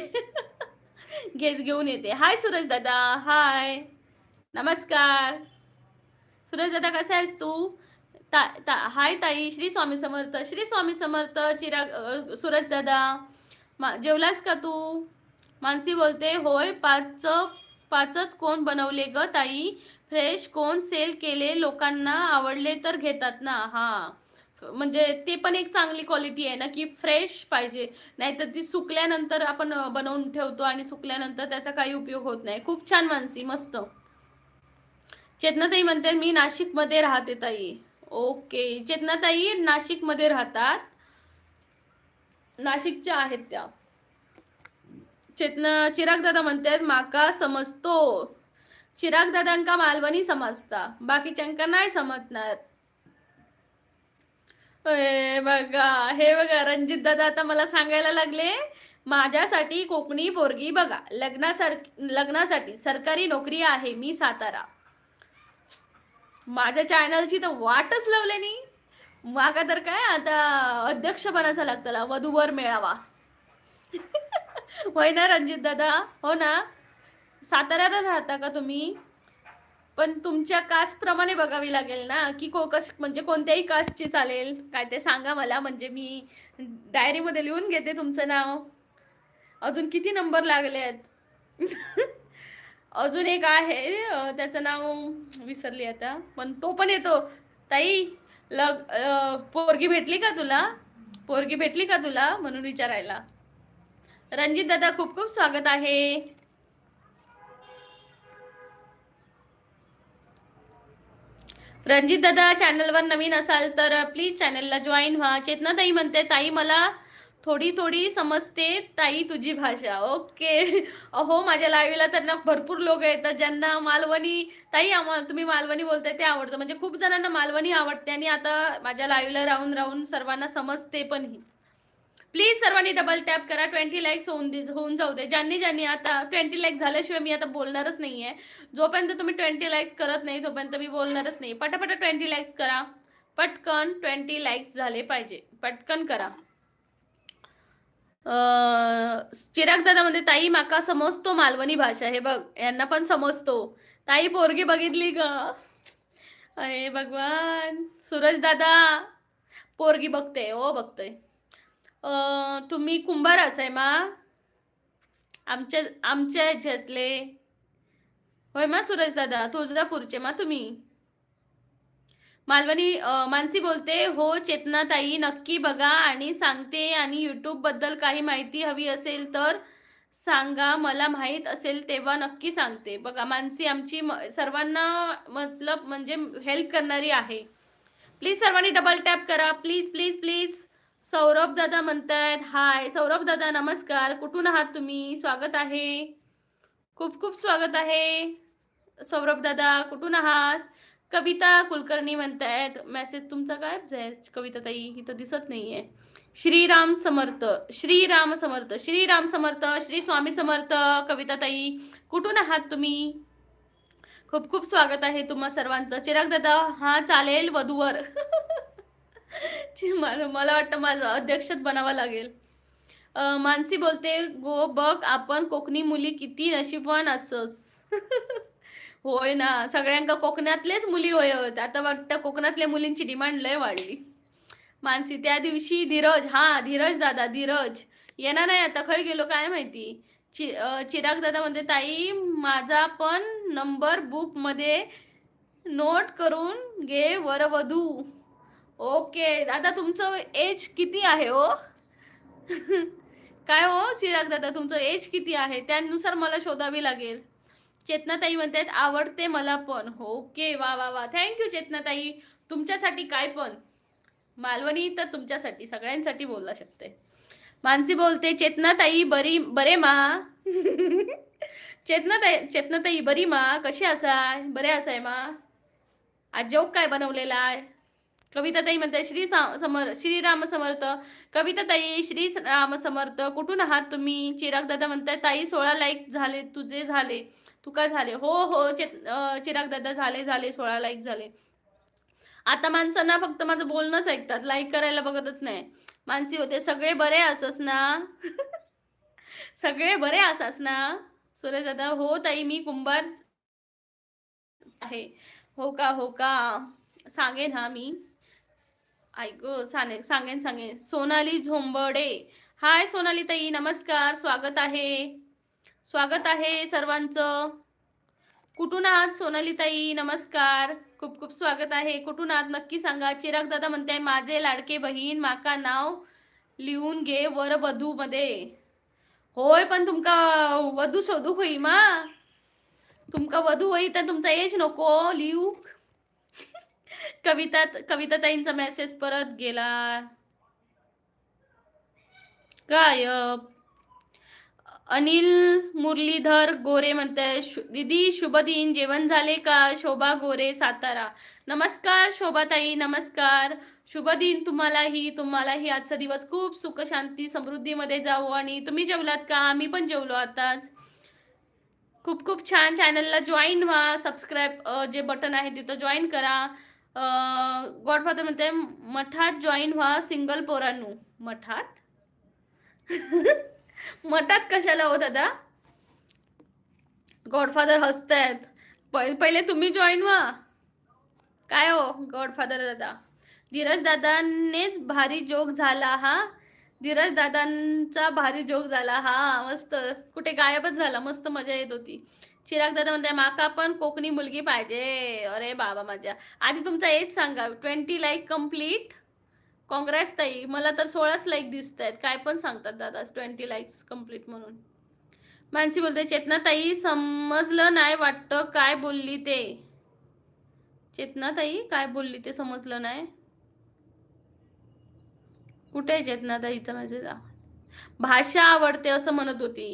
A: घेऊन येते. हाय सूरज दादा, हाय, नमस्कार. सूरज दादा कसा आहेस तू? हाय ताई, श्री स्वामी समर्थ, श्री स्वामी समर्थ. चिराग सूरज दादा जेवलास का तू? मानसी बोलते होय, पाचच कोण बनवले ग ताई, फ्रेश कोण सेल केले, लोकांना आवडले तर घेतात ना. हा, म्हणजे ते पण एक चांगली क्वालिटी आहे ना, की फ्रेश पाहिजे, नाहीतर ती सुकल्यानंतर आपण बनवून ठेवतो आणि सुकल्यानंतर त्याचा काही उपयोग होत नाही. खूप छान मानसी, मस्त. चेतनाताई म्हणते मी नाशिकमध्ये राहते ताई. ओके, चेतनाताई नाशिकमध्ये राहतात, नाशिकच्या आहेत त्या. चिराग दादा म्हणतात माका समजतो. चिराग दादांका मालवणी समजता, बाकीच्यांका नाही समजणार. बघा, हे बघा, रणजित दादा आता मला सांगायला लागले माझ्यासाठी कोकणी पोरगी बघा, लग्नासाठी सरकारी नोकरी आहे, मी सातारा. माझ्या चॅनलची तर वाटच लावले नाही. मागा तर काय आता अध्यक्ष बनायचं लागतं, वधूवर मेळावा. होय ना रणजित दादा? हो ना, साताऱ्याला राहता का तुम्ही? पण तुमच्या कास्ट प्रमाणे बघावी लागेल ना, की म्हणजे कोणत्याही कास्टची चालेल काय ते सांगा मला, म्हणजे मी डायरीमध्ये लिहून घेते तुमचं नाव. अजून किती नंबर लागले आहेत? अजून एक आहे, त्याचं नाव विसरली आता, पण तो पण येतो. ताई पोरगी भेटली का तुला? पोरगी भेटली का तुला म्हणून विचारायला. रणजित दादा खूप खूप स्वागत आहे. रणजित दादा चॅनलवर नवीन असाल तर प्लीज चॅनलला जॉईन व्हा. चेतनाताई म्हणते ताई मला थोडी थोडी समजते ताई तुझी भाषा. ओके. अहो, माझ्या लाईव्हला तर ना भरपूर लोक येतात ज्यांना मालवणी, ताई तुम्ही मालवणी बोलताय ते आवडतं, म्हणजे खूप जणांना मालवणी आवडते आणि आता माझ्या लाईव्हला राहून राहून सर्वांना समजते पण ही. प्लीज सर्वांनी डबल टॅप करा. 20 लाईक्स होऊन जाऊ दे. ज्यांनी आता 20 लाईक झाल्याशिवाय मी आता बोलणारच नाहीये. जोपर्यंत तुम्ही 20 लाईक्स करत नाही तोपर्यंत मी बोलणारच नाही. पटापट 20 लाईक्स करा. पटकन 20 लाईक्स झाले पाहिजे. पटकन करा. चिराग दादा म्हणते ताई माका समजतो मालवणी भाषा. हे बघ यांना पण समजतो. ताई पोरगी बघितली का? अरे भगवान. सूरज दादा पोरगी बघते. हो बघतोय. तुम्ही कुंभार असाय मा आमच्या ह्याच्यातले होय मा सूरज दादा तुळजापूरचे मा तुम्ही. मालवणी मानसी बोलते हो चेतना ताई नक्की बघा आणि सांगते. आणि यूट्यूब बद्दल काही माहिती हवी असेल तर सांगा. मला माहित असेल तेव्हा नक्की सांगते. बघा मानसी आमची सर्वांना मतलब म्हणजे हेल्प करणारी आहे. प्लीज सर्वांनी डबल टॅप करा. Please please please. सौरभ दादा म्हणतायत हाय. सौरभ दादा नमस्कार. कुठून आहात तुम्ही? स्वागत आहे. खूप खूप स्वागत आहे. सौरभ दादा कुठून आहात? कविता कुलकर्णी म्हणतायत मेसेज तुमचा काय आहे कविता ताई? इथं दिसत नाहीये. श्रीराम समर्थ. श्रीराम समर्थ. श्रीराम समर्थ. श्री स्वामी समर्थ. कविता ताई कुठून आहात तुम्ही? खूप खूप स्वागत आहे तुम्हा सर्वांचं. चिराग दादा हा चालेल वधूवर. मला वाटतं माझं अध्यक्षच बनावं लागेल. मानसी बोलते गो बघ आपण कोकणी मुली किती नशीबवान असस. होय ना. सगळ्यांका कोकणातलेच मुली होय. आता वाटतं कोकणातल्या मुलींची डिमांड लय वाढली. मानसी त्या दिवशी धीरज. हा धीरज दादा धीरज येणार नाही आता. खय गेलो काय माहिती. चिराग दादा म्हणते ताई माझा पण नंबर बुक मध्ये नोट करून घे वरवधू. ओके दादा तुमचं एज किती आहे हो? काय हो चिराग दादा तुमचं एज किती आहे त्यानुसार मला शोधावी लागेल. चेतनाताई म्हणतात आवडते मला पण. ओके वा वा वा. थँक्यू चेतनाताई. तुमच्यासाठी काय पण. मालवणी तर तुमच्यासाठी सगळ्यांसाठी बोलला शकते. मानसी बोलते चेतनाताई बरे मा. चेतनाताई बरी मा. कशी असाय? बरे असाय मा? आज जोक काय बनवलेला आहे? कविताताई म्हणते श्रीराम समर्थ. कविताताई श्रीराम समर्थ. कुठून आहात तुम्ही? चिराग दादा म्हणताय ताई 16 लाईक झाले. तुझे झाले? तू काय झाले? हो हो चिराग दादा झाले 16 लाईक झाले. आता माणसांना फक्त माझं बोलणंच ऐकतात. लाईक करायला बघतच नाही. मानसी होते सगळे बरे असस ना? सगळे बरे असस ना? सुरेश दादा हो ताई मी कुंभार आहे. हो का हो का. सांगेन हा मी. ऐक सांगेन. सोनाली झोंबडे. हाय सोनाली ताई नमस्कार. स्वागत आहे सर्वांचं. कुठून आहात सोनाली ताई? नमस्कार. खूप खूप स्वागत आहे. कुठून आहात नक्की सांगा. चिराग दादा म्हणताय माझे लाडके बहीण माका नाव लिहून घे वरवधू मध्ये. होय पण तुमका वधू शोधू होई मा. तुमका वधू होई तर तुमचा एज नको लिहू. कविता ताईंचा मेसेज परत गेला गायब. अनिल मुरलीधर गोरे म्हणताय दीदी शुभ दिन. जेवण झाले का? शोभा गोरे सातारा. नमस्कार शोभाताई नमस्कार. शुभ दिन तुम्हालाही आजचा दिवस खूप सुख शांती समृद्धीमध्ये जावो. आणि तुम्ही जेवलात का? आम्ही पण जेवलो आताच. खूप खूप छान. चॅनलला जॉईन व्हा. सबस्क्राईब जे बटन आहे तिथं जॉईन करा. गॉडफादर म्हणते मठात जॉईन व्हा सिंगल पोरांनो. मठात मठात कशाला हो दादा? गॉडफादर हसतायत. पहिले तुम्ही जॉईन व्हा. काय हो गॉडफादर दादा. धीरज दादानेच भारी जोक झाला हा. धीरज दादांचा भारी जोक झाला हा. मस्त. कुठे गायबच झाला. मस्त मजा येत होती. चिराग दादा म्हणताय माका पण कोकणी मुलगी पाहिजे. अरे बाबा माझ्या. आधी तुमचा एज सांगा. 20 लाईक कम्प्लीट. काँग्रेस ताई. मला तर 16च लाईक दिसत आहेत. काय पण सांगतात दादा 20 लाईक्स कम्प्लीट म्हणून. मानसी बोलते चेतना ताई समजलं नाही वाटतं काय बोलली ते. चेतना ताई काय बोलली ते समजलं नाही. कुठे आहे चेतना ताईचा मेसेज? भाषा आवडते असं म्हणत होती.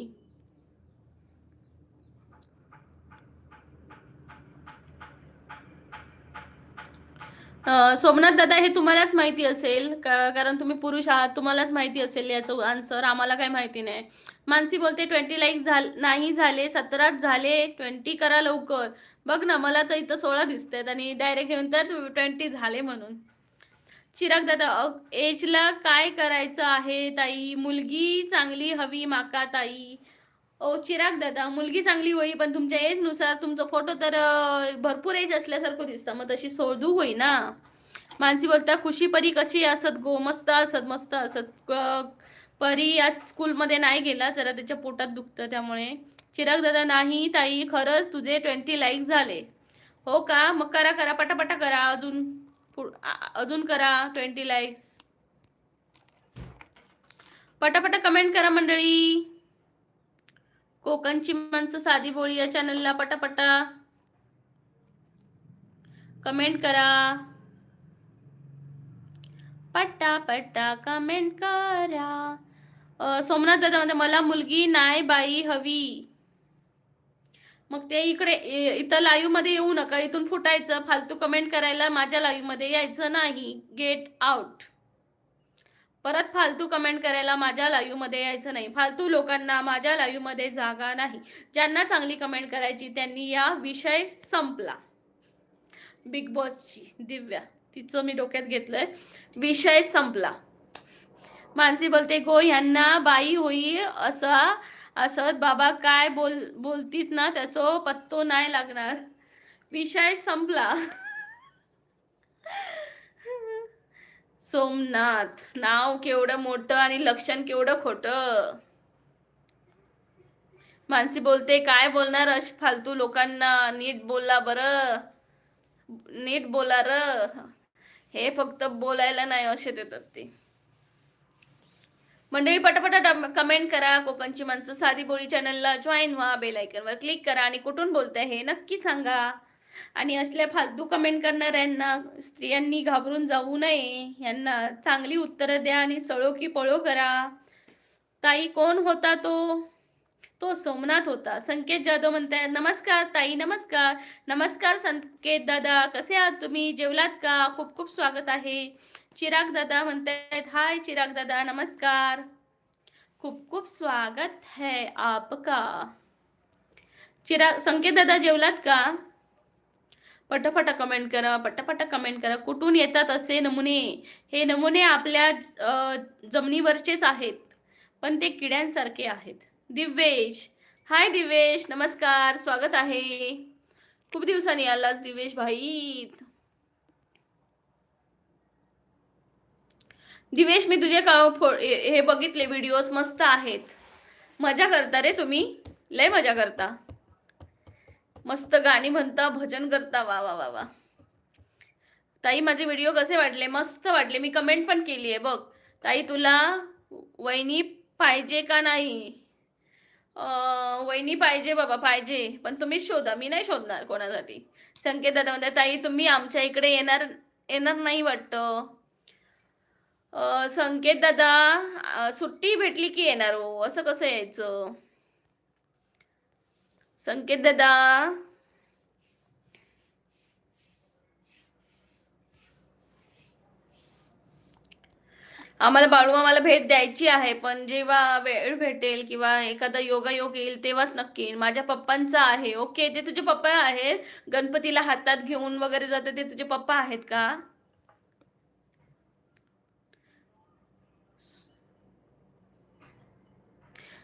A: सोमनाथ दादा हे तुम्हालाच माहिती असेल कारण तुम्ही पुरुष आहात, तुम्हालाच माहिती असेल याचं आन्सर, आम्हाला काही माहिती नाही. मानसी बोलते 20 लाईक नाही झाले, 17 झाले, 20 करा लवकर. बघ ना, मला तर इथं 16 दिसत आहेत आणि डायरेक्ट घेऊन त्यात 20 झाले म्हणून. चिराग दादा एजला काय करायचं आहे ताई, मुलगी चांगली हवी माका ताई. ओ चिराग दादा, मुलगी चांगली होई पण तुमच्या एज नुसार तुमचा फोटो तर भरपूर एज असल्यासारखं दिसतं, मग तशी सोडू होई ना. मानसी बोलता खुशी परी कशी असत गो, मस्त असत मस्त असत. परी आज स्कूलमध्ये नाही गेला, जरा त्याच्या पोटात दुखतं त्यामुळे. चिराग दादा नाही ताई, खरंच तुझे 20 लाईक झाले. हो का, मग करा करा पटापटा करा, अजून करा 20 लाईक्स. पटापटा कमेंट करा मंडळी. कोकणची माणसं साधी बोळी या चॅनलला पटापटा कमेंट करा, पटापटा कमेंट करा. सोमनाथ दादा म्हणते मला मुलगी नाही बाई हवी. मग ते इकडे इथं लाईव्ह मध्ये येऊ नका, इथून फुटायचं, फालतू कमेंट करायला माझ्या लाईव्ह मध्ये यायचं नाही. Get out. परत फालतू कमेंट करायला माझ्या लाईव्ह मध्ये यायचं नाही. फालतू लोकांना माझ्या लाईव्ह मध्ये जागा नाही. ज्यांना चांगली कमेंट करायची त्यांनी या, विषय संपला. बिग बॉसची दिव्या, तिचं मी डोक्यात घेतलंय, विषय संपला. मानसी बोलते गो ह्यांना बाई होई असा असत बाबा, काय बोलतीत ना त्याचो पत्तो नाही लागणार. विषय संपला. सोमनाथ नाव केवढं मोठं आणि लक्षण केवढं खोटं. मानसी बोलते काय बोलणार अशी फालतू लोकांना, नीट बोला बरं, नीट बोला र. हे फक्त बोलायला नाही असे देतात ते. मंडळी पटापटा कमेंट करा. कोकणची माणसं साधी बोळी चॅनलला जॉईन व्हा, बेल आयकॉनवर क्लिक करा आणि कुठून बोलताय हे नक्की सांगा. आणि असल्या फालतू कमेंट करणाऱ्यांना, स्त्रियांनी घाबरून जाऊ नये, यांना चांगली उत्तरं द्या आणि सळो की पळो करा. ताई कोण होता तो सोमनाथ होता. संकेत जाधव म्हणताय नमस्कार ताई, नमस्कार. नमस्कार संकेत दादा, कसे आहात तुम्ही, जेवलात का? खूप खूप स्वागत आहे. चिराग दादा म्हणतायत हाय चिराग दादा नमस्कार, खूप खूप स्वागत है आपका. चिराग संकेत दादा जेवलात का? पटापटा कमेंट करा, पटापटा कमेंट करा. कुठून येतात असे नमुने? हे नमुने आपल्या जमिनीवरचेच आहेत, पण ते किड्यांसारखे आहेत. दिवेश, हाय दिवेश नमस्कार, स्वागत आहे. खूप दिवसांनी आलास दिवेश भाई. दिवेश मी तुझे हे बघितले व्हिडिओज, मस्त आहेत. मजा करता रे तुम्ही, लय मजा करता. मस्त गाणी म्हणता, भजन करता, वा वा वा वा. ताई माझे व्हिडिओ कसे वाटले? मस्त वाटले, मी कमेंट पण केली आहे बघ. ताई तुला वहिनी पाहिजे का नाही? वहिनी पाहिजे बाबा, पाहिजे, पण तुम्ही शोधा, मी नाही शोधणार कोणासाठी. संकेत दादा म्हणतात ताई तुम्ही आमच्या इकडे येणार नाही वाटतं. संकेत दादा सुट्टी भेटली की येणार हो, असं कसं यायचं? संकेत दादा आम्हाला बाळूमामाला भेट द्यायची आहे, पण जेव्हा वेळ भेटेल किंवा एखादा योगायोग येईल तेव्हाच नक्की. माझ्या पप्पांचा आहे. ओके, ते तुझे पप्पा आहेत, गणपतीला हातात घेऊन वगैरे जाते ते तुझे पप्पा आहेत का?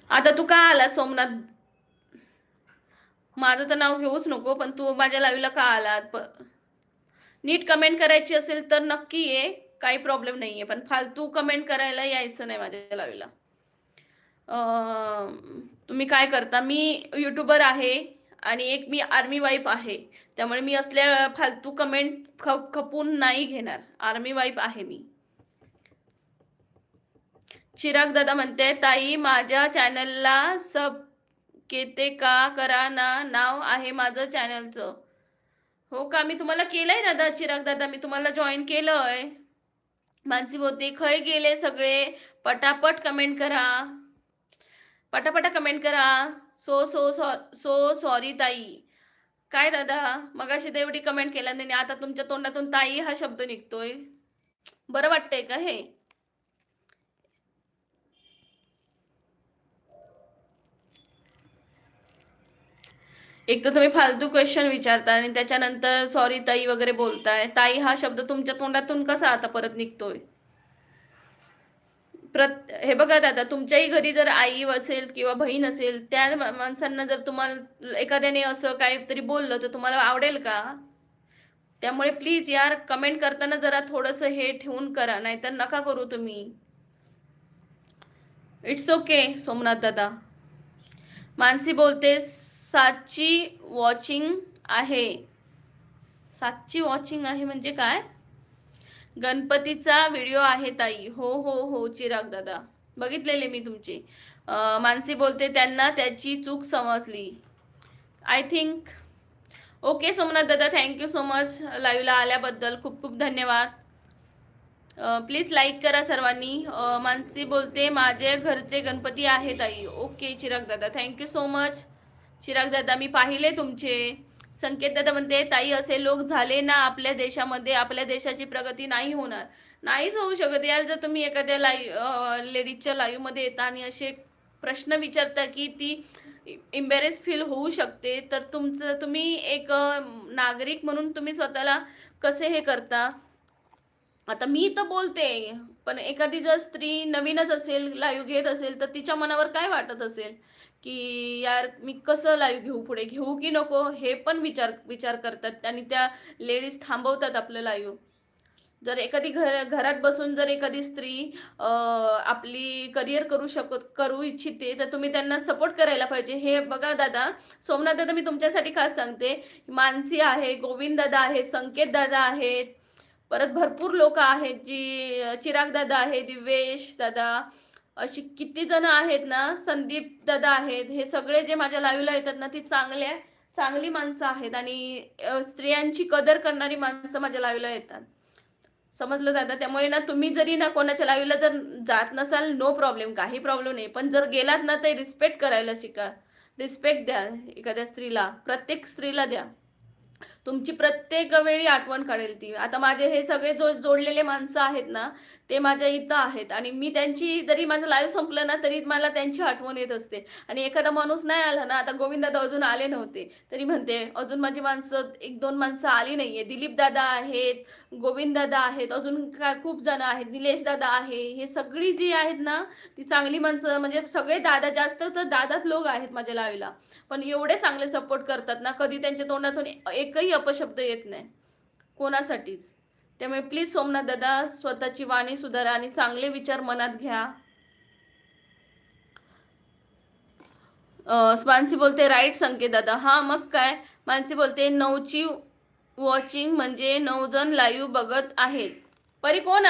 A: आता तू का आला सोमनाथ? माझं तर नाव घेऊच नको, पण तू माझ्या लाईव्हला का आलात? नीट कमेंट करायची असेल तर नक्की ये, काही प्रॉब्लेम नाहीये, पण फालतू कमेंट करायला यायचं नाही माझ्या लाईव्हला. तुम्ही काय करता? मी युट्यूबर आहे आणि एक मी आर्मी वाईफ आहे, त्यामुळे मी असल्या फालतू कमेंट खपून नाही घेणार. आर्मी वाईफ आहे मी. चिराग दादा म्हणते ताई माझ्या चॅनलला सब केते का करा ना, नाव आहे माझं चॅनलचं. हो का, मी तुम्हाला केलंय दादा, चिराग दादा मी तुम्हाला जॉईन केलंय. मानसी बोलते खय गेले सगळे, पटापट कमेंट करा, पटापटा कमेंट करा. सो सॉरी ताई, काय दादा, मगाशी तर एवढी कमेंट केला नाही, आता तुमच्या तोंडातून ताई हा शब्द निघतोय. बरं वाटतंय का हे? एक तर तुम्ही फालतू क्वेश्चन विचारता आणि त्याच्यानंतर सॉरी ताई वगैरे बोलताय. ताई हा शब्द तुमच्या तोंडातून कसा आता परत निघतोय? हे बघा दादा, तुमच्याही घरी जर आई असेल किंवा बहीण असेल, त्या माणसांना जर तुम्हाला एखाद्याने असं काहीतरी बोललं, तर तुम्हाला आवडेल का? त्यामुळे प्लीज यार, कमेंट करताना जरा थोडंसं हे ठेवून करा, नाहीतर नका करू तुम्ही. इट्स ओके सोमनाथ दादा. मानसी बोलते साची वॉचिंग आहे. साची वॉचिंग आहे म्हणजे काय? गणपतीचा व्हिडिओ आहे ताई. हो हो हो चिराग दादा, बघितलेले मी तुमचे. मानसी बोलते त्यांना त्याची चूक समजली. I think. ओके सोमनाथ दादा, थँक्यू सो मच लाईव्हला आल्याबद्दल. खूप खूप धन्यवाद. प्लीज लाईक करा सर्वांनी. मानसी बोलते माझे घरचे गणपती आहेत आई. ओके चिराग दादा, थँक्यू सो मच. चिराग दादा मी पाहिले तुमचे. संकेत दादा म्हणते ताई असे लोक झाले ना आपल्या देशामध्ये, आपल्या देशाची प्रगती नाही होणार. नाहीच होऊ शकत यार. जर तुम्ही एखाद्या लेडीजच्या लाईव्हमध्ये येता आणि असे प्रश्न विचारता की ती इम्बॅरेस फील होऊ शकते, तर तुम्ही एक नागरिक म्हणून तुम्ही स्वतःला कसे हे करता? आता मी तर बोलते, पण एखादी जर स्त्री नवीनच असेल, लाईव्ह घेत असेल, तर तिच्या मनावर काय वाटत असेल की यार मी कसं लाईव्ह घेऊ, पुढे घेऊ की नको, हे पण विचार विचार करतात आणि त्या लेडीज थांबवतात आपलं लाईव्ह. जर एखादी घरात बसून जर एखादी स्त्री आपली करिअर करू इच्छिते, तर तुम्ही त्यांना सपोर्ट करायला पाहिजे. हे बघा दादा, सोमनाथ दादा, मी तुमच्यासाठी खास सांगते, मानसी आहे, गोविंद दादा आहे, संकेत दादा आहेत, परत भरपूर लोक आहेत, जी चिराग दादा आहे, दिव्येश दादा, अशी किती जण आहेत ना, संदीप दादा आहेत. हे सगळे जे माझ्या लाईव्हला येतात ना, ती चांगली माणसं आहेत आणि स्त्रियांची कदर करणारी माणसं माझ्या लाईव्हला येतात. समजलं दादा? त्यामुळे ना तुम्ही जरी ना कोणाच्या लाईव्हला जर जात नसाल, नो प्रॉब्लेम, काही प्रॉब्लेम नाही. पण जर गेलात ना, तर रिस्पेक्ट करायला शिका. रिस्पेक्ट द्या एखाद्या स्त्रीला, प्रत्येक स्त्रीला द्या. तुमची प्रत्येक वेळी आठवण काढेल ती. आता माझे हे सगळे जोडलेले माणसं आहेत ना, ते माझ्या इथं आहेत आणि मी त्यांची, जरी माझं लाईव्ह संपलं ना, तरी मला त्यांची आठवण येत असते. आणि एखादा माणूस नाही आला ना, आता गोविंद दादा अजून आले नव्हते, तरी म्हणते अजून माझी माणसं, 1-2 माणसं आली नाहीये. दिलीप दादा आहेत, गोविंद दादा आहेत, अजून काय खूप जण आहेत, निलेश दादा आहे. हे सगळी जी आहेत ना, ती चांगली माणसं, म्हणजे सगळे दादा, जास्त तर दादाच लोक आहेत माझ्या लाईव्हला. पण एवढे चांगले सपोर्ट करतात ना, कधी त्यांच्या तोंडातून एकही अपशब्द येत नाही कोणासाठीच. त्यामुळे प्लीज सोमनाथ दादा, स्वतःची वाणी सुधारा आणि चांगले विचार मनात घ्या. मानसी बोलते राईट संकेत दादा. हा मग काय. मानसी बोलते 9ची वॉचिंग म्हणजे 9 जण लाईव्ह बघत आहेत. परी कोण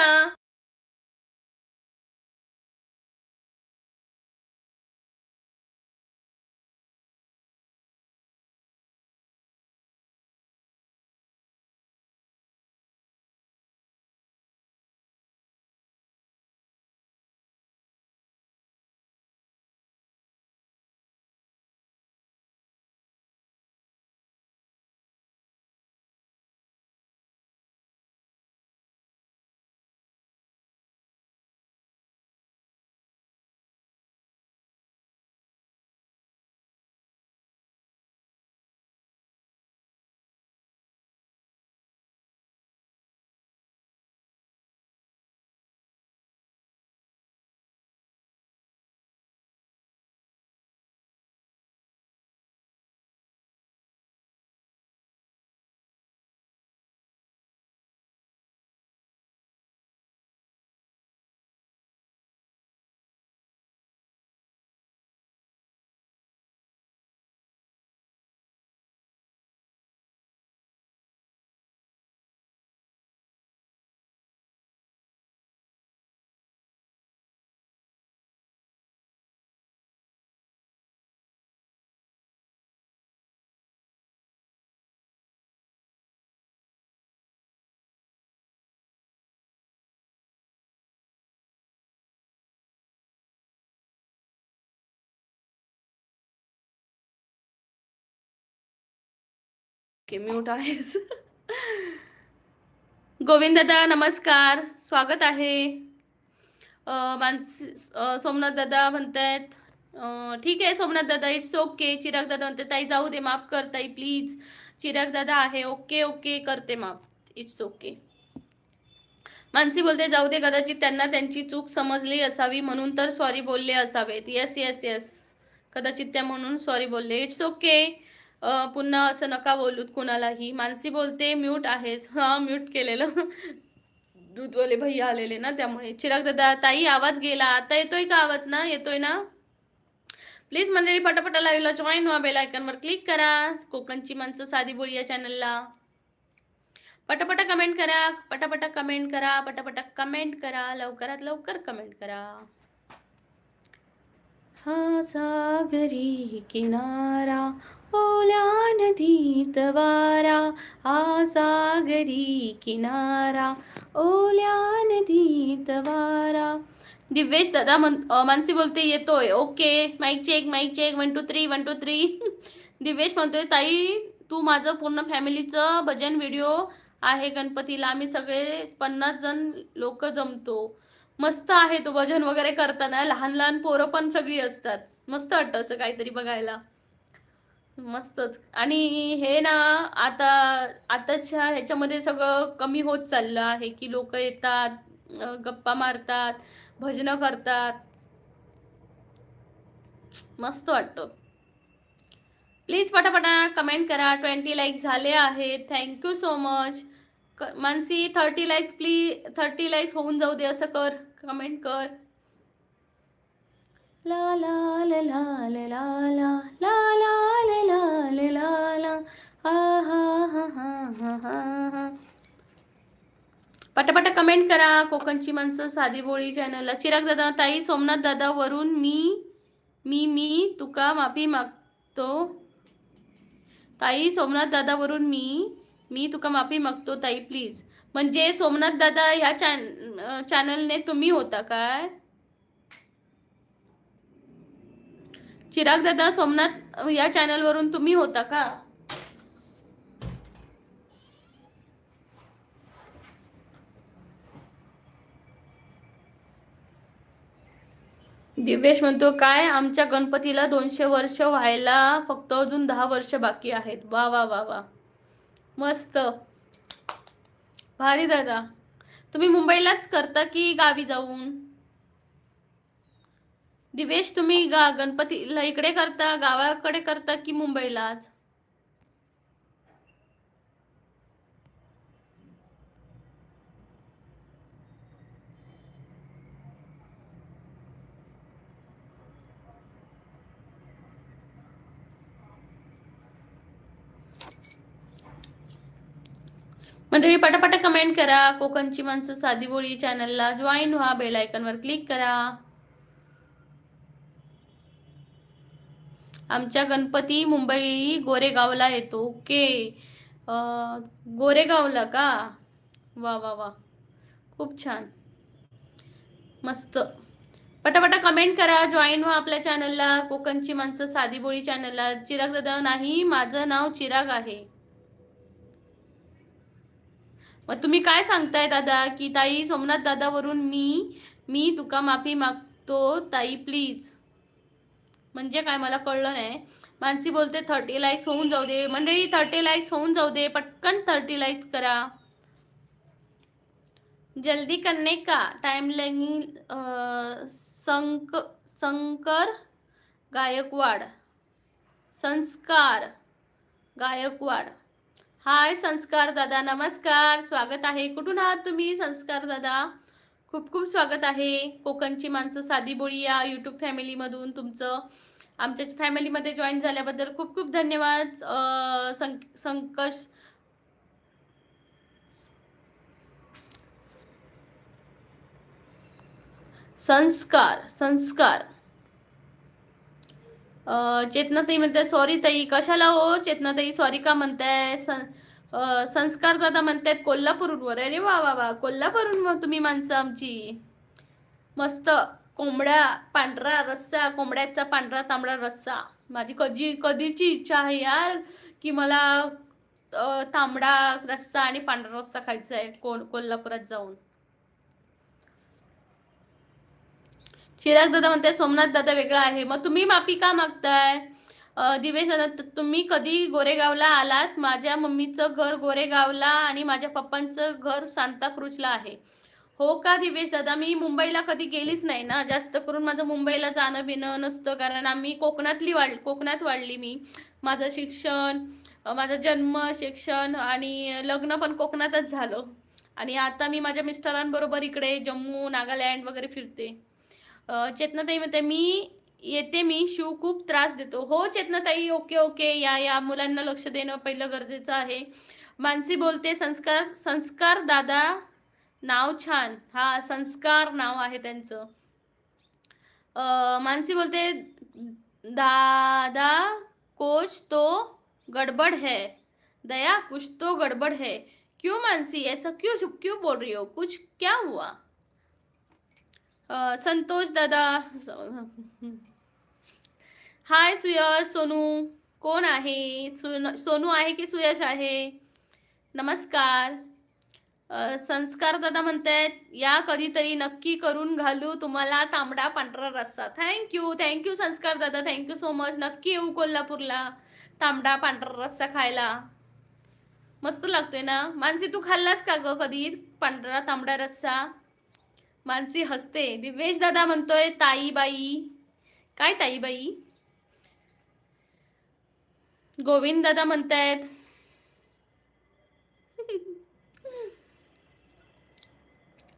A: ओके, म्यूट आहेस. गोविंद दादा नमस्कार, स्वागत आहे. सोमनाथ दादा म्हणतायत ठीक आहे सोमनाथ दादा, इट्स ओके. चिराग दादा म्हणते ताई जाऊ दे, माफ कर ताई प्लीज. चिराग दादा आहे, ओके ओके करते माफ, इट्स ओके. मानसी बोलते जाऊ दे, कदाचित त्यांना त्यांची चूक समजली असावी म्हणून तर सॉरी बोलले असावेत. येस येस येस, कदाचित त्या म्हणून सॉरी बोलले, इट्स ओके. पुन्हा असं नका बोलूत कुणालाही. मानसी बोलते म्यूट आहेस. हा, म्यूट केलेलं. दूधवाले भैया आलेले ना त्यामुळे. चिराग दादा ताई आवाज गेला, आता येतोय का आवाज? ना येतोय ना? प्लीज मंडळी पटापटा लाईव्हला जॉईन व्हा, बेल आयकॉनवर क्लिक करा. कोकणची माणसं साधी बोली या चॅनलला पटापटा कमेंट करा, पटापटा कमेंट करा, पटापटा कमेंट करा, लवकरात लवकर कमेंट करा. हा सागरी किनारा, ओल्या नदीत वारा. हा सागरी किनारा, ओल्या नदीत वारा. दिव्येश दादा मानसी बोलते येतोय, okay. Mike check, mike check, 1 2 3 1 2 3. Divyesh म्हणतोय ताई तू माझं पूर्ण फॅमिलीचं भजन व्हिडिओ आहे गणपतीला, आम्ही सगळे 50 जण लोक जमतो. मस्त आहे तो भजन वगैरे करताना, लहान लहान पोरं पण सगळी असतात. मस्त वाटतं असं काहीतरी बघायला, मस्तच. आणि हे ना आता आताच्या ह्याच्यामध्ये सगळं कमी होत चाललं आहे की लोक येतात, गप्पा मारतात, भजनं करतात, मस्त वाटतं. प्लीज पटापटा कमेंट करा. 20 लाईक झाले आहेत, thank you so much. Mansi 30 likes please, 30 likes होऊन जाऊ दे, असं कर, कमेंट कर. ला ला ला ला ला ला ला ला ला ला ला ला हा हा हा हा हा हा. पटापटा कमेंट करा. कोकणची माणसं साधी बोळी चॅनलला. चिराग दादा ताई सोमनाथ दादा वरून मी तुका माफी मागतो ताई. सोमनाथ दादा वरून मी तुका माफी मागतो ताई प्लीज. म्हणजे सोमनाथ दादा ह्या चॅनलने तुम्ही होता काय? चिराग दादा सोमनाथ या चॅनल वरून तुम्ही होता का? दिव्येश म्हणतो काय आमच्या गणपतीला 200 वर्ष व्हायला फक्त अजून 10 वर्ष बाकी आहेत. वा वा वा वा, मस्त, भारी दादा. तुम्ही मुंबईलाच करता की गावी जाऊन? दिवेश तुम्ही गणपतीला इकडे करता, गावाकडे करता की मुंबईलाच? मंडळी पटापटा कमेंट करा. कोकणची माणसं साधी बोळी चॅनलला जॉईन व्हा, बेल आयकॉनवर क्लिक करा. आमच्या गणपती मुंबई गोरेगावला येतो. ओके, गोरेगावला का? वा वा वा, खूप छान, मस्त. पटापटा कमेंट करा, जॉईन व्हा आपल्या चॅनलला, कोकणची माणसं साधी बोळी चॅनलला. चिराग दादा नाही, माझं नाव चिराग आहे. मग तुम्ही काय सांगताय दादा की ताई सोमनाथ दादा वरून मी तुका माफी मागतो ताई प्लीज, म्हणजे काय मला कळलं नाही. मानसी बोलते 30 लाईक्स होऊन जाऊ दे. मंडळी 30 लाईक्स होऊन जाऊ दे, पटकन 30 लाईक्स करा. जल्दी करने का टाइम लगी. संकर गायकवाड, संस्कार गायकवाड. हाय संस्कार दादा, नमस्कार, स्वागत आहे. कुठून आहात तुम्ही संस्कार दादा? खूप खूप स्वागत आहे. कोकणची माणसं साधी बोळी या यूट्यूब फॅमिलीमधून तुमचं आमच्या फॅमिलीमध्ये जॉईन झाल्याबद्दल खूप खूप धन्यवाद. संस्कार चेतनाताई म्हणताय सॉरी ताई. कशाला हो चेतनाताई, सॉरी का म्हणताय? संस्कार दादा म्हणतायत कोल्हापूरवर. अरे वा वा वा, कोल्हापूरहून तुम्ही माणसं आमची. मस्त. कोंबड्या पांढरा रस्सा, कोंबड्याचा पांढरा तांबडा रस्सा. माझी कधीची इच्छा आहे यार की मला तांबडा रस्सा आणि पांढरा रस्सा खायचा आहे कोल्हापुरात जाऊन. चिराग दादा म्हणताय सोमनाथ दादा वेगळा आहे. मग तुम्ही माफी का मागताय? दिवेश दादा तुम्ही कधी गोरेगावला आलात? माझ्या मम्मीचं घर गोरेगावला आणि माझ्या पप्पांचं घर सांताक्रूजला आहे. हो का दिवेश दादा? मी मुंबईला कधी गेलीच नाही ना, जास्त करून माझं मुंबईला जाणं बिणं नसतं, कारण आम्ही कोकणात वाढली मी. माझं शिक्षण, माझा जन्म, शिक्षण आणि लग्न पण कोकणातच झालं. आणि आता मी माझ्या मिस्टरांबरोबर इकडे जम्मू नागालँड वगैरे फिरते. चेतनाताई म्हणते मी शिव खूप त्रास देतो. हो चेतनाताई, ओके ओके, या मुलांना लक्ष देणं पहिलं गरजेचं आहे. मानसी बोलते संस्कार संस्कार दादा नाव छान. हा, संस्कार नाव आहे त्यांचं. मानसी बोलते दादा कुछ तो गड़बड़ है, दया कुछ तो गड़बड़ है. क्यों मानसी, ऐसा क्यों क्यों बोल रही हो? कुछ क्या हुआ? संतोष दादा, हाय सुयश, सोनू कोण आहे? सोनू आहे की सुयश आहे? नमस्कार. संस्कार दादा म्हणतायत या कधीतरी नक्की करून घालू तुम्हाला तांबडा पांढरा रस्सा. थँक्यू संस्कार दादा, थँक्यू सो मच. नक्की येऊ कोल्हापूरला तांबडा पांढरा रस्सा खायला. मस्त लागतोय ना. मानसी तू खाल्लास का ग कधी पांढरा तांबडा रस्सा? मानसी हसते. दिवेश दादा म्हणतोय ताईबाई. काय ताईबाई? गोविंद दादा म्हणतायत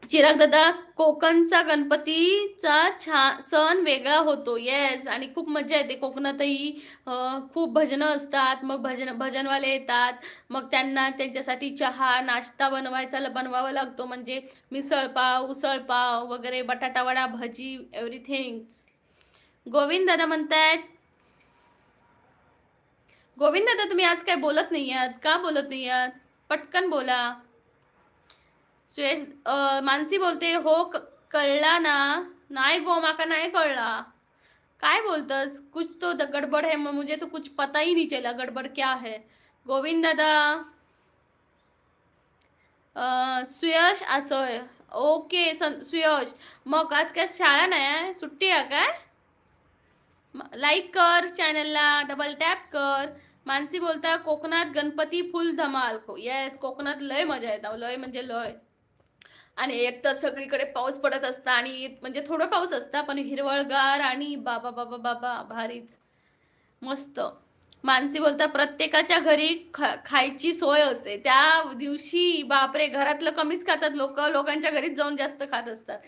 A: चिराग दादा कोकणचा गणपतीचा सण वेगळा होतो. येस, आणि खूप मजा येते कोकणातही. खूप भजनं असतात, मग भजनवाले येतात, मग त्यांना त्यांच्यासाठी चहा नाश्ता बनवावा लागतो. म्हणजे मिसळपाव, उसळपाव वगैरे, बटाटा वडा, भजी, एव्हरीथिंग. गोविंद दादा म्हणतायत गोविंद दादा तुम्ही आज काय बोलत नाही आहात? का बोलत नाही आहात? पटकन बोला. सुयश मानसी बोलते हो कळला ना? नाही गो, माका नाही कळला. काय बोलतस? कुछ तो गडबड है, मुझे तो कुछ पता ही नहीं चला गडबड क्या है. गोविंद दादा सुयश असोय. ओके सुयश, मग आज काय शाळा नाही, सुट्टी आहे काय? लाईक कर चॅनलला, डबल टॅप कर. मानसी बोलता कोकणात गणपती फुल धमाल. येस, कोकणात लय मजा येतात, लय म्हणजे लय. आणि एक तर सगळीकडे पाऊस पडत असता, आणि म्हणजे थोडं पाऊस असता पण हिरवळगार, आणि बाबा बाबा बाबा भारीच मस्त. मानसी बोलता प्रत्येकाच्या घरी खायची सोय असते त्या दिवशी. बापरे, घरातलं कमीच खातात लोकांच्या घरीच जाऊन जास्त खात असतात.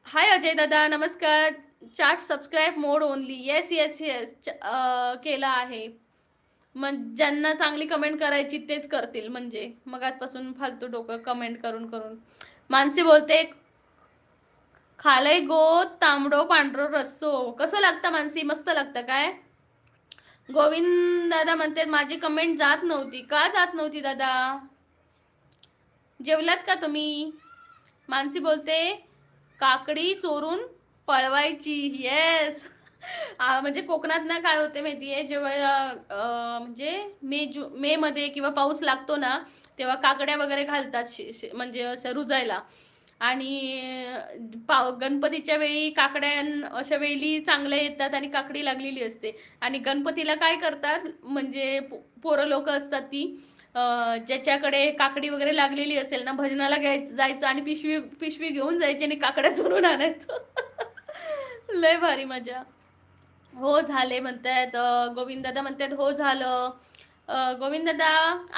A: हाय अजय दादा, नमस्कार. चार्ट सबस्क्राईब मोड ओनली. येस येस येस, केला आहे. मग ज्यांना चांगली कमेंट करायची तेच करतील, म्हणजे मग आजपासून फालतू डोकं कमेंट करून करून. मानसी बोलते खालय गो तांबडो पांढरो रस्सो. कसं लागतं मानसी? मस्त लागतं काय? गोविंद दादा म्हणते माझी कमेंट जात नव्हती. का जात नव्हती दादा? जेवलात का तुम्ही? मानसी बोलते काकडी चोरून पळवायची. येस. म्हणजे कोकणात ना काय होते माहितीये, जेव्हा म्हणजे मे मध्ये किंवा पाऊस लागतो ना, तेव्हा काकड्या वगैरे घालतात, म्हणजे असं रुजायला. आणि गणपतीच्या वेळी काकड्या अशा वेळी चांगल्या येतात आणि काकडी लागलेली असते. आणि गणपतीला काय करतात, म्हणजे पोरं लोक असतात ती, ज्याच्याकडे काकडी वगैरे लागलेली असेल ना, भजनाला जायचं आणि पिशवी घेऊन जायची आणि काकड्या चोरून आणायचं. लय भारी मजा. हो झाले म्हणतायत गोविंद दादा, म्हणतात हो झालं. गोविंद दादा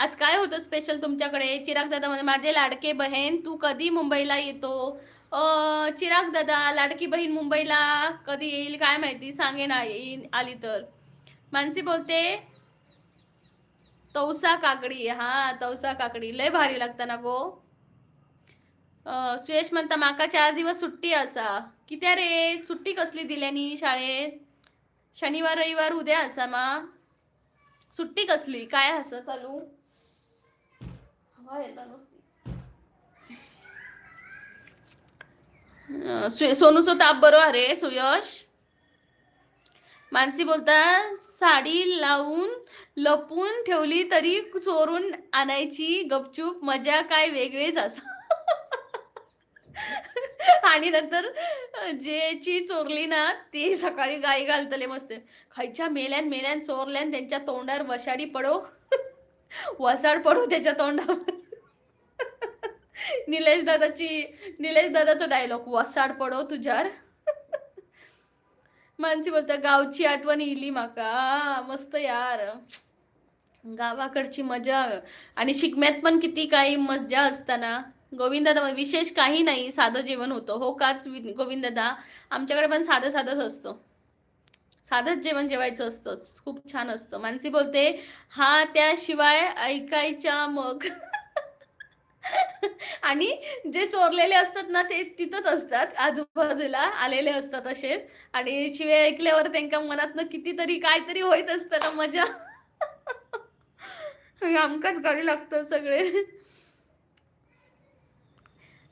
A: आज काय होतं स्पेशल तुमच्याकडे? चिराग दादा म्हणजे माझे लाडके बहीण तू कधी मुंबईला येतो? चिराग दादा लाडकी बहीण मुंबईला कधी येईल काय माहिती, सांगेन आली तर. मानसी बोलते तवसा काकडी. हा, तवसा काकडी लय भारी लागतं ना गो. सुयश म्हणता माका 4 दिवस सुट्टी असा. कित्या रे, सुट्टी कसली दिल्यानी शाळेत? शनिवार रविवार उद्या असा मा, सुट्टी कसली काय असं चालू? हवा येता नुसती. सोनूचं ताप बरो अरे सुयश. मानसी बोलता साडी लावून लपून ठेवली तरी चोरून आणायची गपचूप मजा काय वेगळीच असं. आणि नंतर ज्याची चोरली ना ती सकाळी गाई घालतले मस्त. खायच्या मेल्यान मेल्यान चोरल्यान त्यांच्या तोंडावर वशाडी पडो. वसाड पडो त्याच्या तोंडावर. निलेश दादाची निलेश दादाचा डायलॉग वसाड पडो तुझ्यावर. मानसी बोलता गावची आठवण इली माका. मस्त यार. गावाकडची मजा आणि शिकम्यात पण किती काही मजा असताना. गोविंदादा विशेष काही नाही, साधं जेवण होतं. हो काच गोविंदादा, आमच्याकडे पण साधं साधंच असतं. साधंच जेवण जेवायचं असतं. खूप छान असतं. मानसी बोलते हा त्याशिवाय ऐकायच्या मग. आणि जे चोरलेले असतात ना ते तिथंच असतात, आजूबाजूला आलेले असतात असेच. आणि शिवाय ऐकल्यावर त्यांच्या मनातनं कितीतरी काहीतरी होत असतं ना मजा. आमकाच गाडी लागतं सगळे.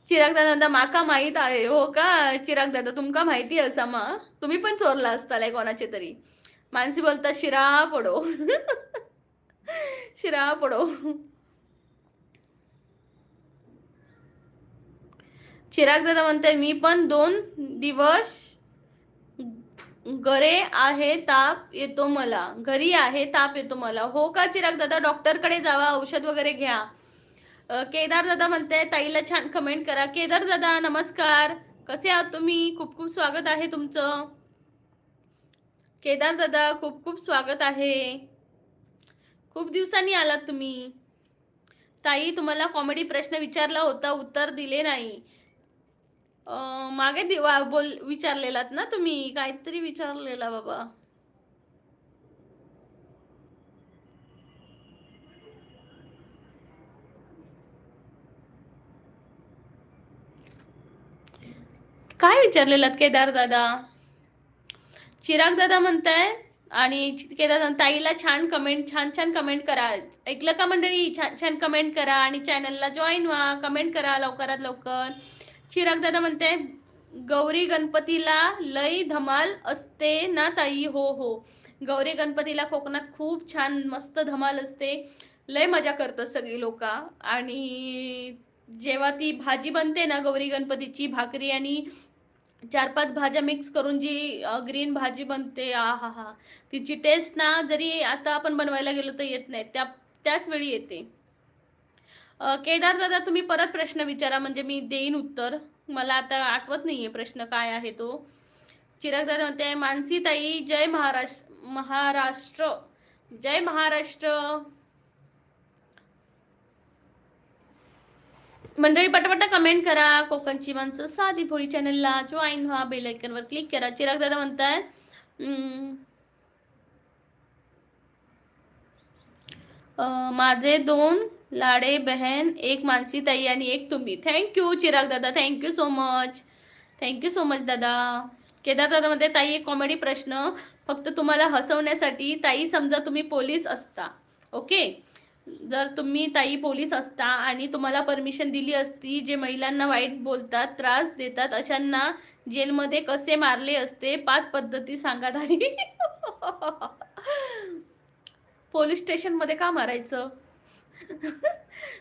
A: चिराग दादा माका माहित आहे. हो का चिराग दादा, तुमका माहिती असा मग तुम्ही पण चोरला असतालाय कोणाचे तरी. मानसी बोलता शिरा पडो. शिरा पडो. चिराग दादा म्हणते मी पण 2 दिवस घरे आहे ताप येतो मला. घरी आहे ताप येतो मला. हो का चिराग दादा, डॉक्टरकडे जावा, औषध वगैरे घ्या. केदार दादा म्हणते ताईला छान कमेंट करा. केदार दादा नमस्कार, कसे आहात तुम्ही? खूप खूप स्वागत आहे तुमचं. केदार दादा खूप खूप स्वागत आहे. खूप दिवसांनी आलात तुम्ही. ताई तुम्हाला कॉमेडी प्रश्न विचारला होता, उत्तर दिले नाही. मागे विचारलेलात ना तुम्ही, काहीतरी विचारलेला बाबा. काय विचारलेलात केदार दादा? चिराग दादा म्हणताय आणि केदार ताईला छान छान कमेंट करा. ऐकलं का मंडळी? छान छान कमेंट करा आणि चॅनलला जॉईन व्हा. कमेंट करा लवकरात लवकर. चिराग दादा म्हणते गौरी गणपतीला लय धमाल असते ना ताई. हो हो, गौरी गणपतीला कोकणात खूप छान मस्त धमाल असते. लय मजा करतात सगळी लोक. आणि जेव्हा ती भाजी बनते ना गौरी गणपतीची, भाकरी आणि 4-5 भाज्या मिक्स करून जी ग्रीन भाजी बनते, आ हा हा, तिची टेस्ट ना जरी आता आपण बनवायला गेलो तर येत नाही, त्याच वेळी येते. केदार दादा तुम्ही परत प्रश्न विचारा म्हणजे मी देईन उत्तर. मला आता आठवत नाहीये प्रश्न काय आहे तो. चिराग दादा म्हणते मानसी ताई जय महाराष्ट्र. जय महाराष्ट्र. मंडळी पटापटा कमेंट करा. कोकणची माणसं साधी भोळी चॅनलला जॉईन व्हा, बेल आयकॉनवर क्लिक करा. चिराग दादा म्हणतात माझे 2 लाडे बहन, एक मानसी ताई आणि एक तुम्ही. थँक्यू चिराग दादा, thank you so much. Thank you so much दादा. केदार दादा म्हणते ताई एक कॉमेडी प्रश्न फक्त तुम्हाला हसवण्यासाठी. ताई समजा तुम्ही पोलीस असता, ओके, जर तुम्ही ताई पोलीस असता आणि तुम्हाला परमिशन दिली असती, जे महिलांना वाईट बोलतात, त्रास देतात अशांना जेलमध्ये कसे मारले असते? 5 पद्धती सांगा ताई. पोलीस स्टेशनमध्ये का मारायचं?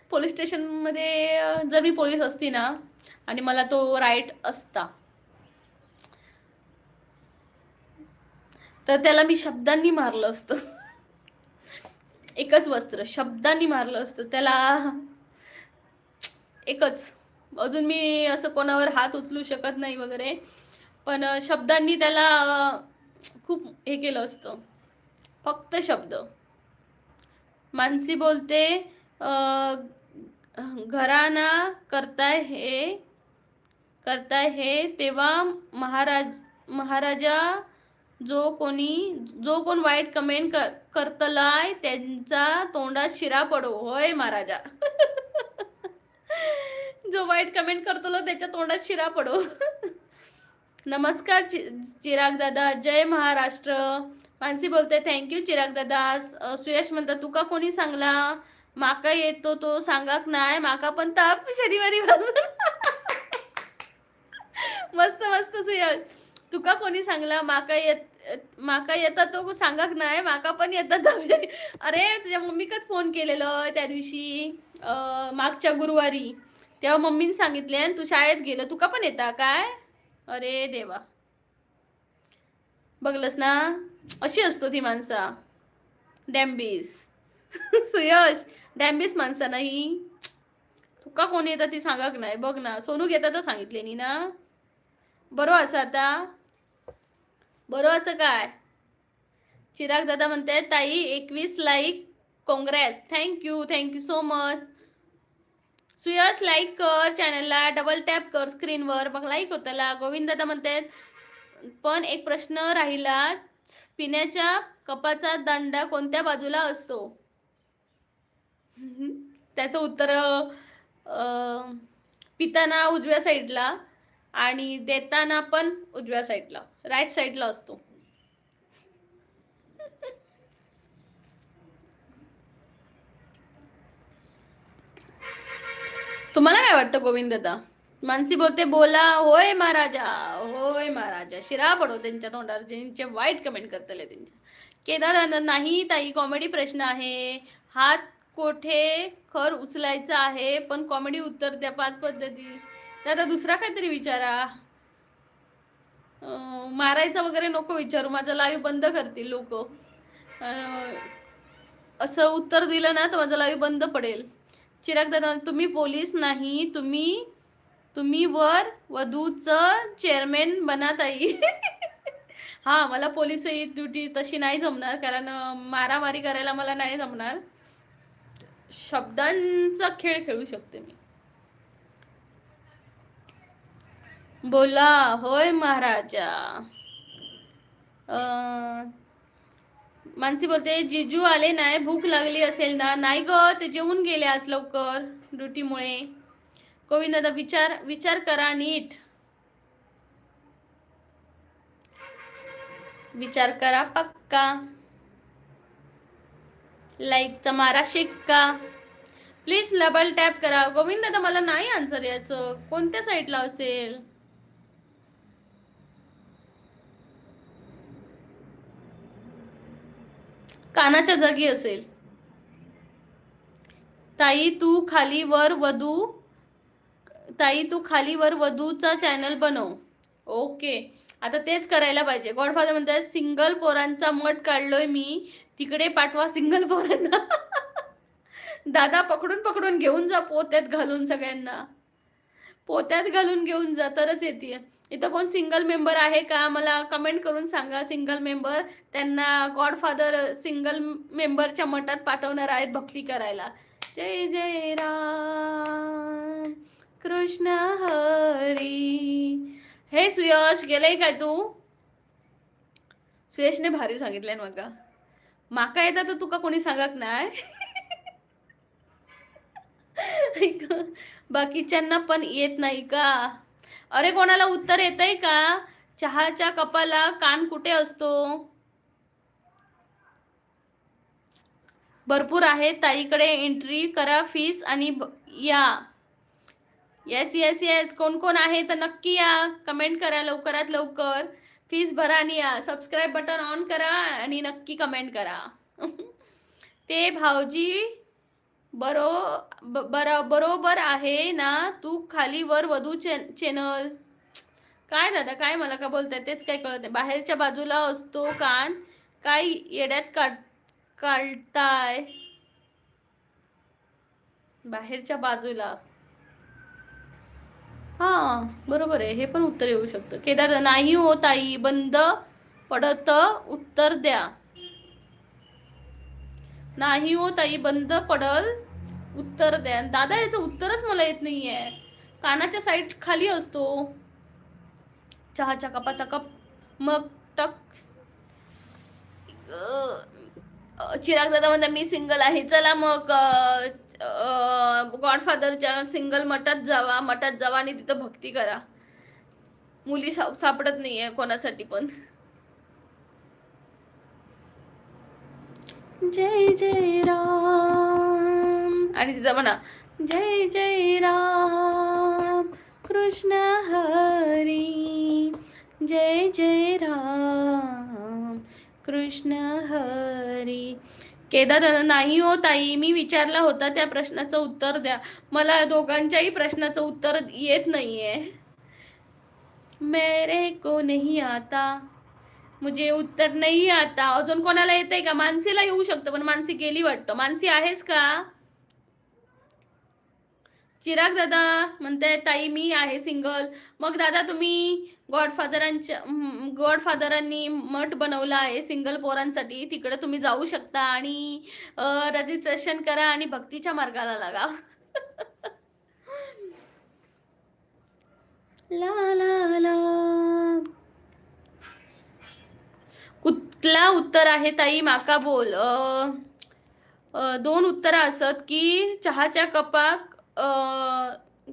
A: पोलीस स्टेशनमध्ये जर मी पोलीस असती ना आणि मला तो राईट असता तर त्याला मी शब्दांनी मारलं असतं. एकच वस्त्र शब्दांनी मारलं असतं त्याला. एकच. अजून मी असं कोणावर हात उचलू शकत नाही वगैरे, पण शब्दांनी त्याला खूप हे केलं असतं. फक्त शब्द. मानसी बोलते घराणा करताय हे तेव्हा महाराजा जो कोण वाईट कमेंट करतलाय त्यांचा तोंडात शिरा पडो. होय महाराजा. जो वाईट कमेंट करतलो त्याच्या तोंडात शिरा पडो. नमस्कार चिराग दादा, जय महाराष्ट्र. मानसी बोलते थँक्यू चिराग दादा. सुयश म्हणतात तुका कोणी सांगला? माका येतो तो सांगाक नाही, माका पण ताप शनिवारी पासून. मस्त मस्त सुयश. तुका कोणी सांगला? माका माका येता तो सांगाक नाही, माका पण येतात. अरे तुझ्या मम्मीकच फोन केलेलं त्या दिवशी मागच्या गुरुवारी, तेव्हा मम्मीने सांगितले तू शाळेत गेलं, तुका पण येता काय? अरे देवा, बघलस ना, अशी असतो ती माणसा, डॅम्बिस. सुयश, डॅम्बिस माणसा नाही. तुका कोण येतं ती सांगाक नाही, बघ ना, सोनू घेता तर सांगितले नी ना. बरो असं आता, बरो असं काय? चिराग दादा म्हणते ताई 21 like, Congress. Thank you so much. Suyash like कर चॅनलला, डबल टॅप कर स्क्रीनवर, मग लाईक होताला. गोविंद दादा म्हणतात पण एक प्रश्न राहिला, पिण्याच्या कपाचा दांडा कोणत्या बाजूला असतो? त्याचं उत्तर पिताना उजव्या साईडला आणि देताना पण उजव्या साईडला, राईट साईडला असतो. तुम्हाला काय वाटतं गोविंद दादा? मानसी बोलते बोला. होय महाराजा, शिरा पडो त्यांच्या तोंडावर, ज्यांचे वाईट कमेंट करतले त्यांच्या. केदार नाही ताई, कॉमेडी प्रश्न आहे. हात कोठे खर उचलायचा आहे, पण कॉमेडी उत्तर द्या 5 पद्धती. दादा दुसरा काहीतरी विचारा. मारायचं वगैरे नको विचारू, माझा लाईव्ह बंद करतील लोक. असं उत्तर दिलं ना तर माझा लाईव्ह बंद पडेल. चिराग दादा तुम्ही पोलीस नाही, तुम्ही वर वधूचं चेअरमॅन बना ताई. हा, मला पोलीस ड्युटी तशी नाही जमणार, कारण मारामारी करायला मला नाही जमणार. शब्दांचा खेळ खेळू शकते मी. बोला. होय महाराजा. मानसी बोलते जिजू आले नाही, भूक लागली असेल ना? नाही ग, ते जेवून गेले आज लवकर ड्युटीमुळे. गोविंद दादा विचार करा नीट, विचार करा पक्का. लाईकचा मारा शिक्का. प्लीज डबल टॅप करा. गोविंद दादा मला नाही आन्सर याचं, कोणत्या साईडला असेल? कानाच्या जागी असेल. ताई तू खाली वर वधूचा चॅनल बनव. ओके, आता तेच करायला पाहिजे. गॉडफादर म्हणतात सिंगल पोरांचा मठ काढलोय मी, तिकडे पाठवा सिंगल पोरांना. दादा पकडून घेऊन जा, पोत्यात घालून, सगळ्यांना पोत्यात घालून घेऊन जा, तरच येते. इथं कोण सिंगल मेंबर आहे का? मला कमेंट करून सांगा. सिंगल मेंबर, त्यांना गॉडफादर सिंगल मेंबरच्या मठात पाठवणार आहेत भक्ती करायला. जय जय राम कृष्ण हरी. हे सुयश गेलंय काय तू? सुयशने भारी सांगितलंय माका येतं तर तुका कोणी सांगत नाही. बाकीच्यांना पण येत नाही का? अरे कोणाला उत्तर येतंय का? चहाच्या कपाला कान कुठे असतो? भरपूर आहे ताईकडे, एंट्री करा फीस आणि या. येस, कोण आहे तर नक्की या, कमेंट करा लवकरात लवकर. फीस भरा आणि या. सबस्क्राईब बटन ऑन करा आणि नक्की कमेंट करा. ते भाऊजी बरोबर आहे ना? तू खाली वर वधू चॅनल. काय दादा, काय मला का बोलताय तेच काय कळत नाही. बाहेरच्या बाजूला असतो कान, काय येड्यात काढताय? बाहेरच्या बाजूला, हा बरोबर आहे, हे पण उत्तर येऊ शकतं. केदार नाही हो ताई, बंद पडत उत्तर द्या. नाही हो ताई, बंद पडल उत्तर द्या. दादा याचं उत्तरच मला येत नाहीये. कानाच्या साईड खाली असतो. चहाच्या कपाचा कप, मग टक. चिराग दादा म्हणता मी सिंगल आहे. चला मग गॉडफादरच्या सिंगल मठात जावा आणि तिथं भक्ती करा. मुली सापडत नाहीये कोणासाठी पण. जय जय राम, आणि तिथं म्हणा जय जय राम कृष्ण हरी, जय जय राम कृष्ण हरी. केदार दादा, नाही हो ताई, मी विचारला होता त्या प्रश्नाचं उत्तर द्या. मला दोघांच्याही प्रश्नाचं उत्तर येत नाहीये. मेरे को नहीं आता, मुझे उत्तर नहीं आता. अजून कोणाला येतंय का? मानसीला येऊ शकतं, पण मानसी गेली वाटतं. मानसी आहेस का? चिराग दादा म्हणताय ताई मी आहे सिंगल. मग दादा तुम्ही गॉडफादरांनी मठ बनवला आहे सिंगल पोरांसाठी, तिकडे तुम्ही जाऊ शकता आणि रजिस्ट्रेशन करा आणि भक्तीच्या मार्गाला लागा. ला ला ला. कुठला उत्तर आहे ताई माका बोल. दोन उत्तर असत की चहाच्या कपाक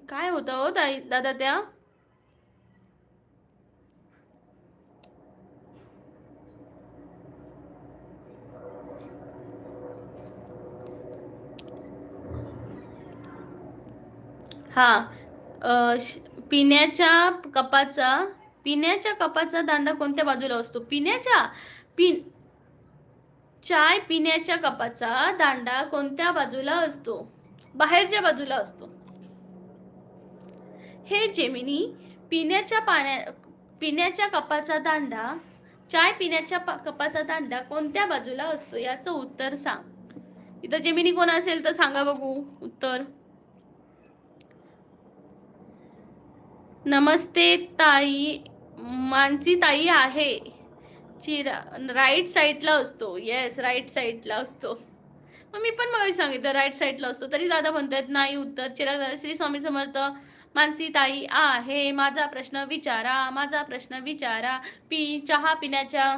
A: काय होतं हो ताई दादा त्या. हा पिण्याच्या कपाचा दांडा कोणत्या बाजूला असतो? चाय पिण्याच्या कपाचा दांडा कोणत्या बाजूला असतो? बाहेरच्या बाजूला असतो. हे जेमिनी, पिण्याच्या कपाचा दांडा, चाय पिण्याच्या कपाचा दांडा कोणत्या बाजूला असतो याचं उत्तर सांग. इथं जेमिनी कोण असेल तर सांगा बघू उत्तर. नमस्ते ताई, मानसी ताई आहे. राईट साईडला असतो. येस, राईट साईडला असतो. मग मी पण मग सांगितलं राईट साईडला असतो, तरी दादा म्हणतात नाही उत्तर. चिराग दादा, श्री स्वामी समर्थ. मानसी ताई आहे. माझा प्रश्न विचारा. चहा पिण्याच्या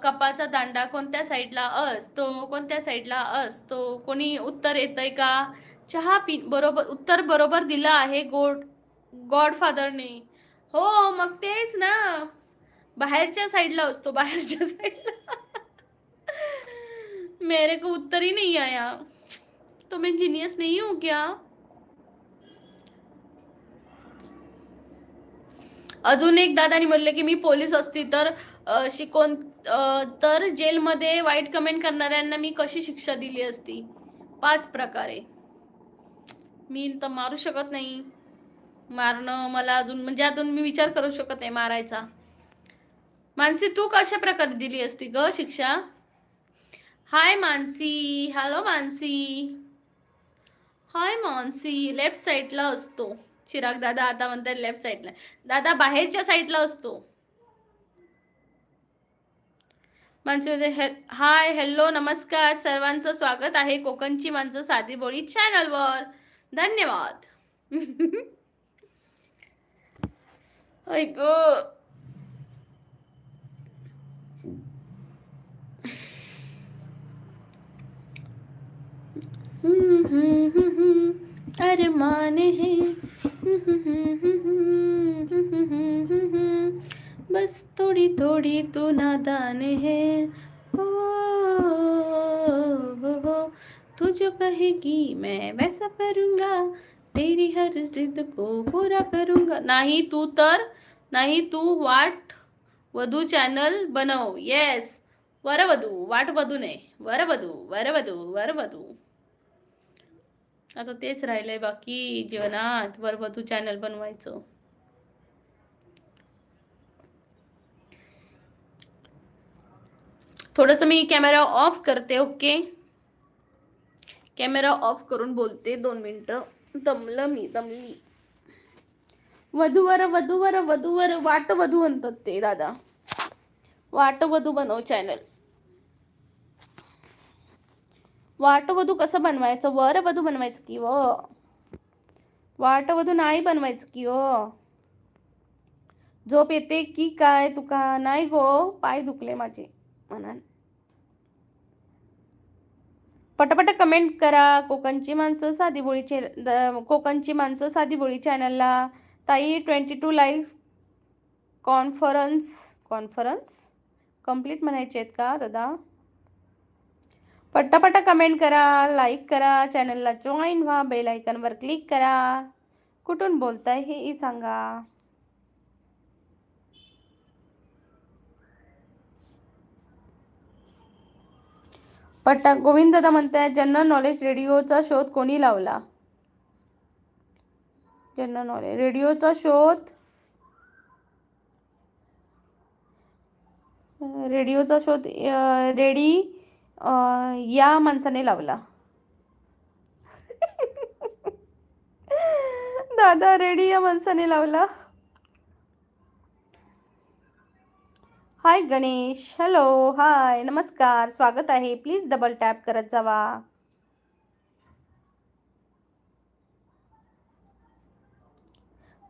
A: कपाचा दांडा कोणत्या साईडला असतो? कोणी उत्तर येतंय का? उत्तर बरोबर दिलं आहे गॉडफादरने. हो मग तेच ना, बाहेरच्या साईडला असतो, बाहेरच्या साईडला. मेरे को उत्तर ही नहीं आया, तो मैं जीनियस नहीं हूं क्या? अजून एक दादानी म्हटलं की मी पोलीस असती तर तर जेलमध्ये वाईट कमेंट करणाऱ्यांना मी कशी शिक्षा दिली असती? 5 प्रकारे. मी तर मारू शकत नाही. मारणं मला अजून मी विचार करू शकत नाही मारायचा. मानसी तू कशा प्रकारे दिली असती ग शिक्षा? हाय मानसी. हॅलो मानसी. हाय मानसी. लेफ्ट साईडला असतो. चिराग दादा आता म्हणतात लेफ्ट साईडला. दादा बाहेरच्या साईडला असतो. माणसे हाय हॅलो नमस्कार, सर्वांचं स्वागत आहे कोकणची माणसं साधी बोळी चॅनलवर. धन्यवाद. ऐक अरमान है बस थोड़ी थोड़ी तू नादान है. हो तू जो कहेगी मैं वैसा करूंगा, तेरी हर जिद को पूरा करूंगा. नाही तू वाट वधू चॅनल बनव. येस, वरवधू, वाट वधू नाही, वरवधू. आता तेच राहिलंय बाकी जीवनात, वरवधू चॅनल बनवायचं. थोडंसं मी कॅमेरा ऑफ करते. ओके, कॅमेरा ऑफ करून बोलते 2 मिनिटं. दमली. वधूवर वाट वधू म्हणतात ते दादा. वाट वधू बनव चॅनल. वाट वधू कसं बनवायचं? वर वधू बनवायचं की वाट वधू नाही बनवायचं की झोप येते की काय तुका? नाही गो, पाय दुखले माझे म्हणा. पटापट कमेंट करा. कोकणची माणसं साधी बोळी चॅनलला. ताई 22 लाईक्स कॉन्फरन्स कंप्लीट म्हणायचे आहेत का दादा? पटापट कमेंट करा, लाईक करा, चॅनलला जॉईन व्हा, बेल आयकॉनवर क्लिक करा. कुठून बोलताय हे सांगा. गोविंद दादा म्हणताय जनरल नॉलेज रेडिओचा शोध कोणी लावला? जनरल नॉलेज रेडिओचा शोध रेडी या माणसाने लावला. दादा रेडी या माणसाने लावला. हाय गणेश, हॅलो, हाय, नमस्कार, स्वागत आहे. प्लीज डबल टॅप करत जावा.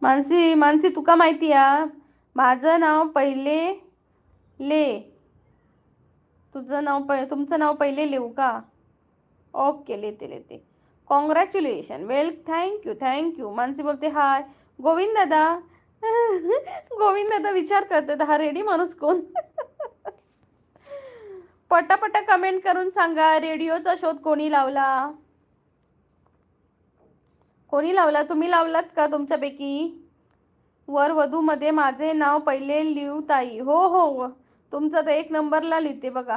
A: मानसी तुका माहिती आहे माझं नाव पहिले ले, तुमचं नाव पहिले लिहू का? ओके, लेते. कॉंग्रॅच्युलेशन, वेल, थँक्यू. मानसी बोलते हाय गोविंद दादा. गोविंद दादा विचार करते हा रेडी माणूस कोण? पटापटा कमेंट करून सांगा रेडिओचा शोध कोणी लावला? कोणी लावला? तुम्ही लावलात का तुमच्यापैकी? वर वधू मध्ये माझे नाव पहिले लिहू ताई. हो, तुमचं तर 1 नंबरला लिहिते बघा.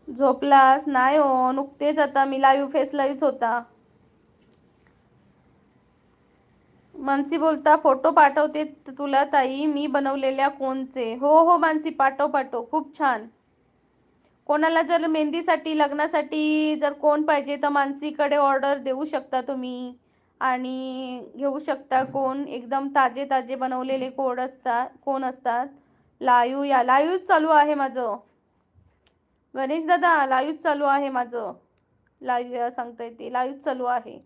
A: झोपलास? नाही हो, नुकतेच आता मी फेस लाईव्ह होता. मानसी बोलता फोटो पाठवते तुला ताई मी बनवलेल्या कोणचे. हो मानसी, पाठव, खूप छान. कोणाला जर मेहंदीसाठी, लग्नासाठी जर कोण पाहिजे तर मानसीकडे ऑर्डर देऊ शकता तुम्ही आणि घेऊ शकता. कोण एकदम ताजे बनवलेले कोण असतात. लाईव्ह चालू आहे माझं. गणेश दादा लाईव्ह चालू आहे माझं. लाईव्ह सांगता येते, लाईव्ह चालू आहे.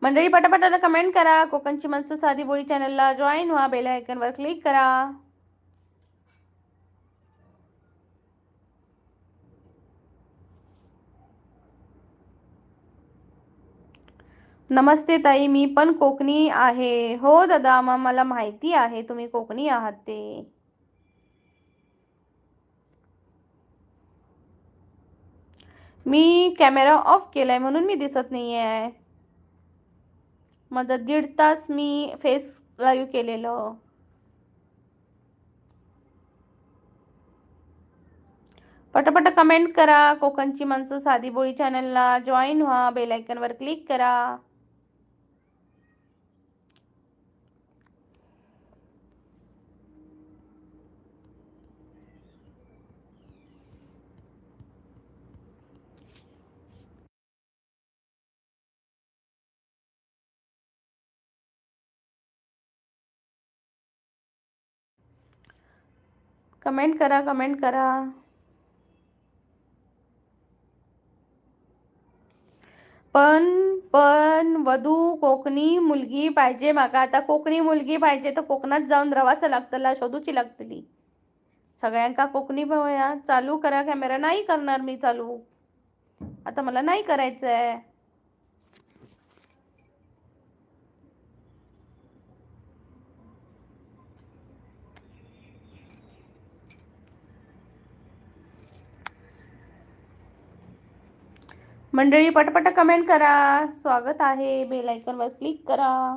A: मंडळी पटापटाला कमेंट करा. कोकणची माणसं साधी बोळी चॅनलला जॉईन व्हा. बेल आयकॉनवर क्लिक करा. नमस्ते ताई, मी पण कोकणी आहे. हो दादा, मला माहिती आहे तुम्ही कोकणी आहात ते. मी कॅमेरा ऑफ केलाय म्हणून मी दिसत नाहीये. माझं 1.5 तास मी फेस लाईव्ह केलेलं. पटापट कमेंट करा. कोकणची माणसं साधी बोळी चॅनलला जॉईन व्हा. बेल आयकॉनवर क्लिक करा. कमेंट करा. पण वधू कोकणी मुलगी पाहिजे माका. आता कोकणी मुलगी पाहिजे तर कोकणात जाऊन रवाचं लागतला, शोधूची लागतली. सगळ्यांका कोकणी भावया. चालू करा कॅमेरा. नाही करणार मी चालू, आता मला नाही करायचंय. मंडळी पटपट कमेंट करा. स्वागत आहे. बेल आयकॉनवर क्लिक करा.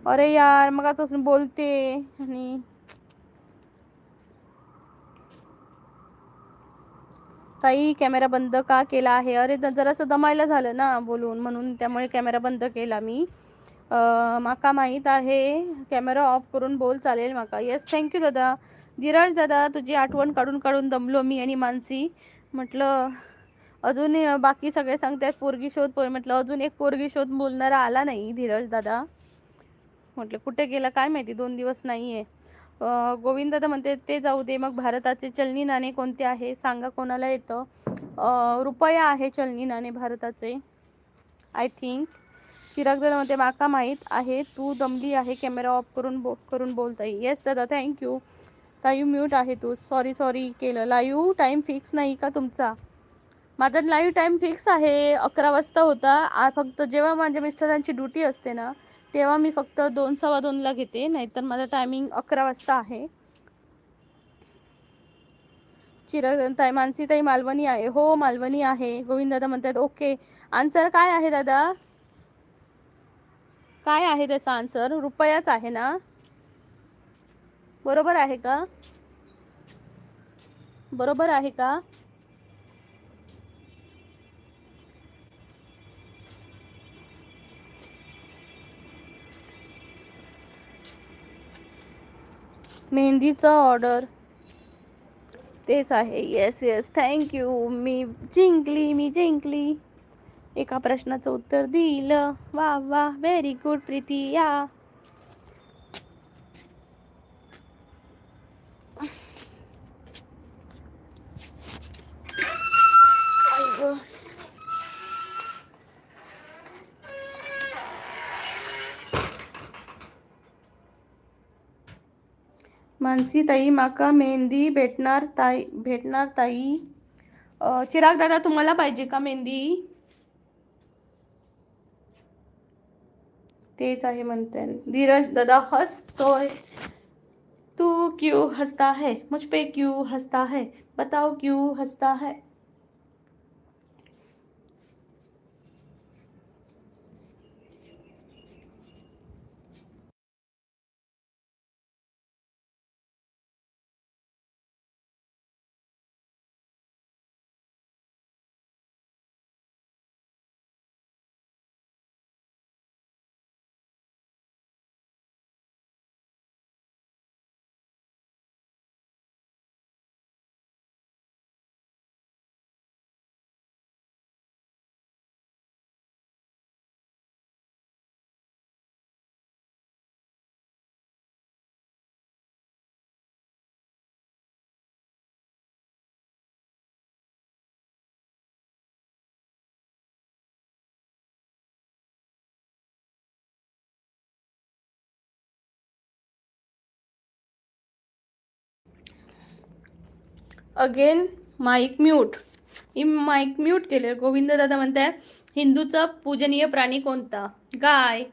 A: अरे यार मग आता बोलते आणि ताई कॅमेरा बंद का केला आहे? अरे जरासं दमायला झालं ना बोलून, म्हणून त्यामुळे कॅमेरा बंद केला मी. माका माहीत आहे कॅमेरा ऑफ करून बोल चालेल माका. येस थँक्यू दादा. धीरज दादा तुझी आठवण काढून काढून दमलो मी आणि मानसी. म्हटलं अजून बाकी सगळे सांगतात पोरगी शोध म्हटलं अजून एक पोरगी शोध बोलणारा आला नाही धीरज दादा. म्हटलं कुठे गेला काय माहिती, 2 दिवस नाही आहे. गोविंद दादा म्हणते ते जाऊ दे, मग भारताचे चलनी नाणे कोणते आहे सांगा, कोणाला येतं? रुपया आहे चलनी नाणे भारताचे आय थिंक. चिराग दादा म्हणते माका माहीत आहे तू दमली आहे, कॅमेरा ऑफ करून बोलताय. येस दादा थँक्यू. ताई म्यूट आहे तू. सॉरी केलं. लाईव्ह टाईम फिक्स नाही का तुमचा? माझा लाईव्ह टाईम फिक्स आहे, 11 वाजता होता. फक्त जेव्हा माझ्या मिस्टरांची ड्युटी असते ना तेव्हा मी फक्त 2 सव्वा 2ला घेते, नाहीतर माझा टायमिंग 11 वाजता आहे. चिराग ताई मानसी ताई मालवणी आहे. हो मालवणी आहे. गोविंद दादा म्हणतात ओके. आन्सर काय आहे दादा? काय आहे त्याचा आन्सर? रुपयाच आहे ना? बरोबर आहे का? बरोबर आहे का? मेहंदीचा ऑर्डर तेच आहे. Yes yes thank you. मी जिंकली. एका प्रश्नाचं उत्तर दिलं. वा वा व्हेरी गुड प्रीती. या मानसी ताई माका मेहंदी भेटणार ताई. चिराग दादा तुम्हाला पाहिजे का मेहंदी? तेच आहे म्हणते. धीरज दादा हसतोय. तू क्यों हंसता है? मुझ पे क्यों हंसता है? बताओ क्यों हंसता है? Again mike mute. Mike mute केले. गोविंद दादा म्हणताय हिंदूचा पूजनीय प्राणी कोणता? गाय.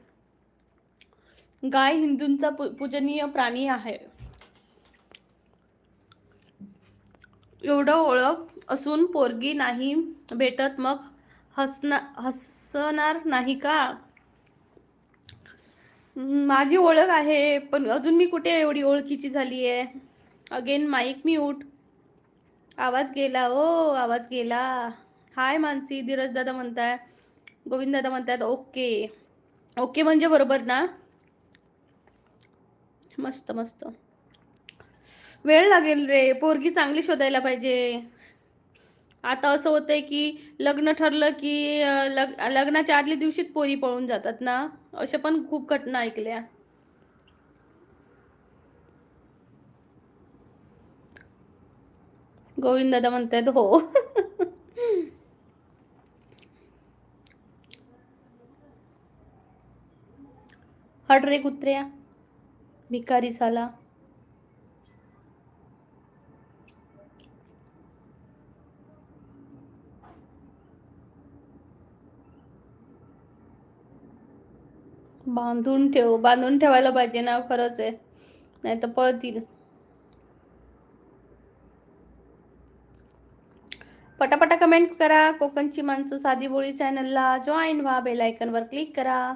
A: गाय हिंदूंचा पूजनीय प्राणी आहे. एवढं ओळख असून पोरगी नाही भेटत, मग हसणार नाही का? माझी ओळख आहे पण अजून मी कुठे एवढी ओळखीची झाली आहे. Again mike mute. आवाज गेला. ओ आवाज गेला. हाय मानसी. धीरज दादा म्हणताय. गोविंद दादा म्हणतात ओके. ओके म्हणजे बरोबर ना? मस्त मस्त. वेळ लागेल रे, पोरगी चांगली शोधायला पाहिजे. आता असं होतंय की लग्न ठरलं की लग्नाच्या आदल्या दिवशीच पोरी पळून जातात ना, अशा पण खूप घटना ऐकल्या. गोविंद दादा म्हणतात हो. हट रे कुत्र्या भिकारी साला. बांधून ठेवायला पाहिजे ना, खरंच आहे, नाही तर पळतील. पटापटा कमेंट करा. कोकणची माणसं साधी बोळी चॅनलला जॉईन व्हा. बेल आयकॉनवर क्लिक करा.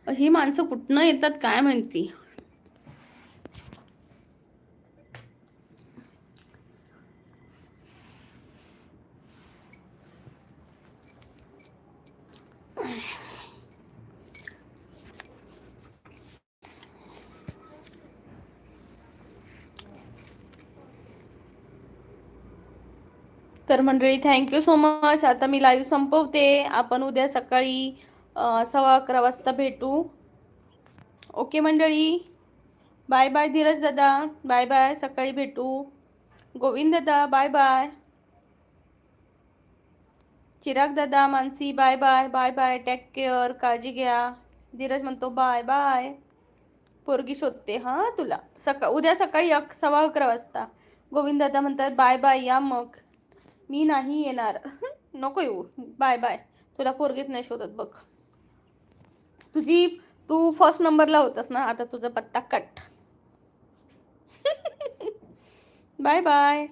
A: ही माणसं कुठनं येतात काय माहिती. तर मंडळी थँक्यू सो मच. आता मी लाईव्ह संपवते. आपण उद्या सकाळी 11:15 वाजता भेटू. ओके मंडळी. बाय बाय धीरज दादा. Bye bye. सकाळी भेटू. गोविंद दादा बाय बाय. चिराग दादा, Mansi bye bye. Bye bye. Take care. काळजी घ्या. धीरज म्हणतो बाय बाय. पोरगी शोधते हां तुला. उद्या सकाळी 11:15 वाजता. गोविंद दादा म्हणतात बाय बाय, या मग. मी नाही येणार. नको येऊ. Bye bye. तुला पोरगीच नाही शोधत बघ. तू फर्स्ट नंबरला होतास ना, आता तुझा पत्ता कट. Bye bye.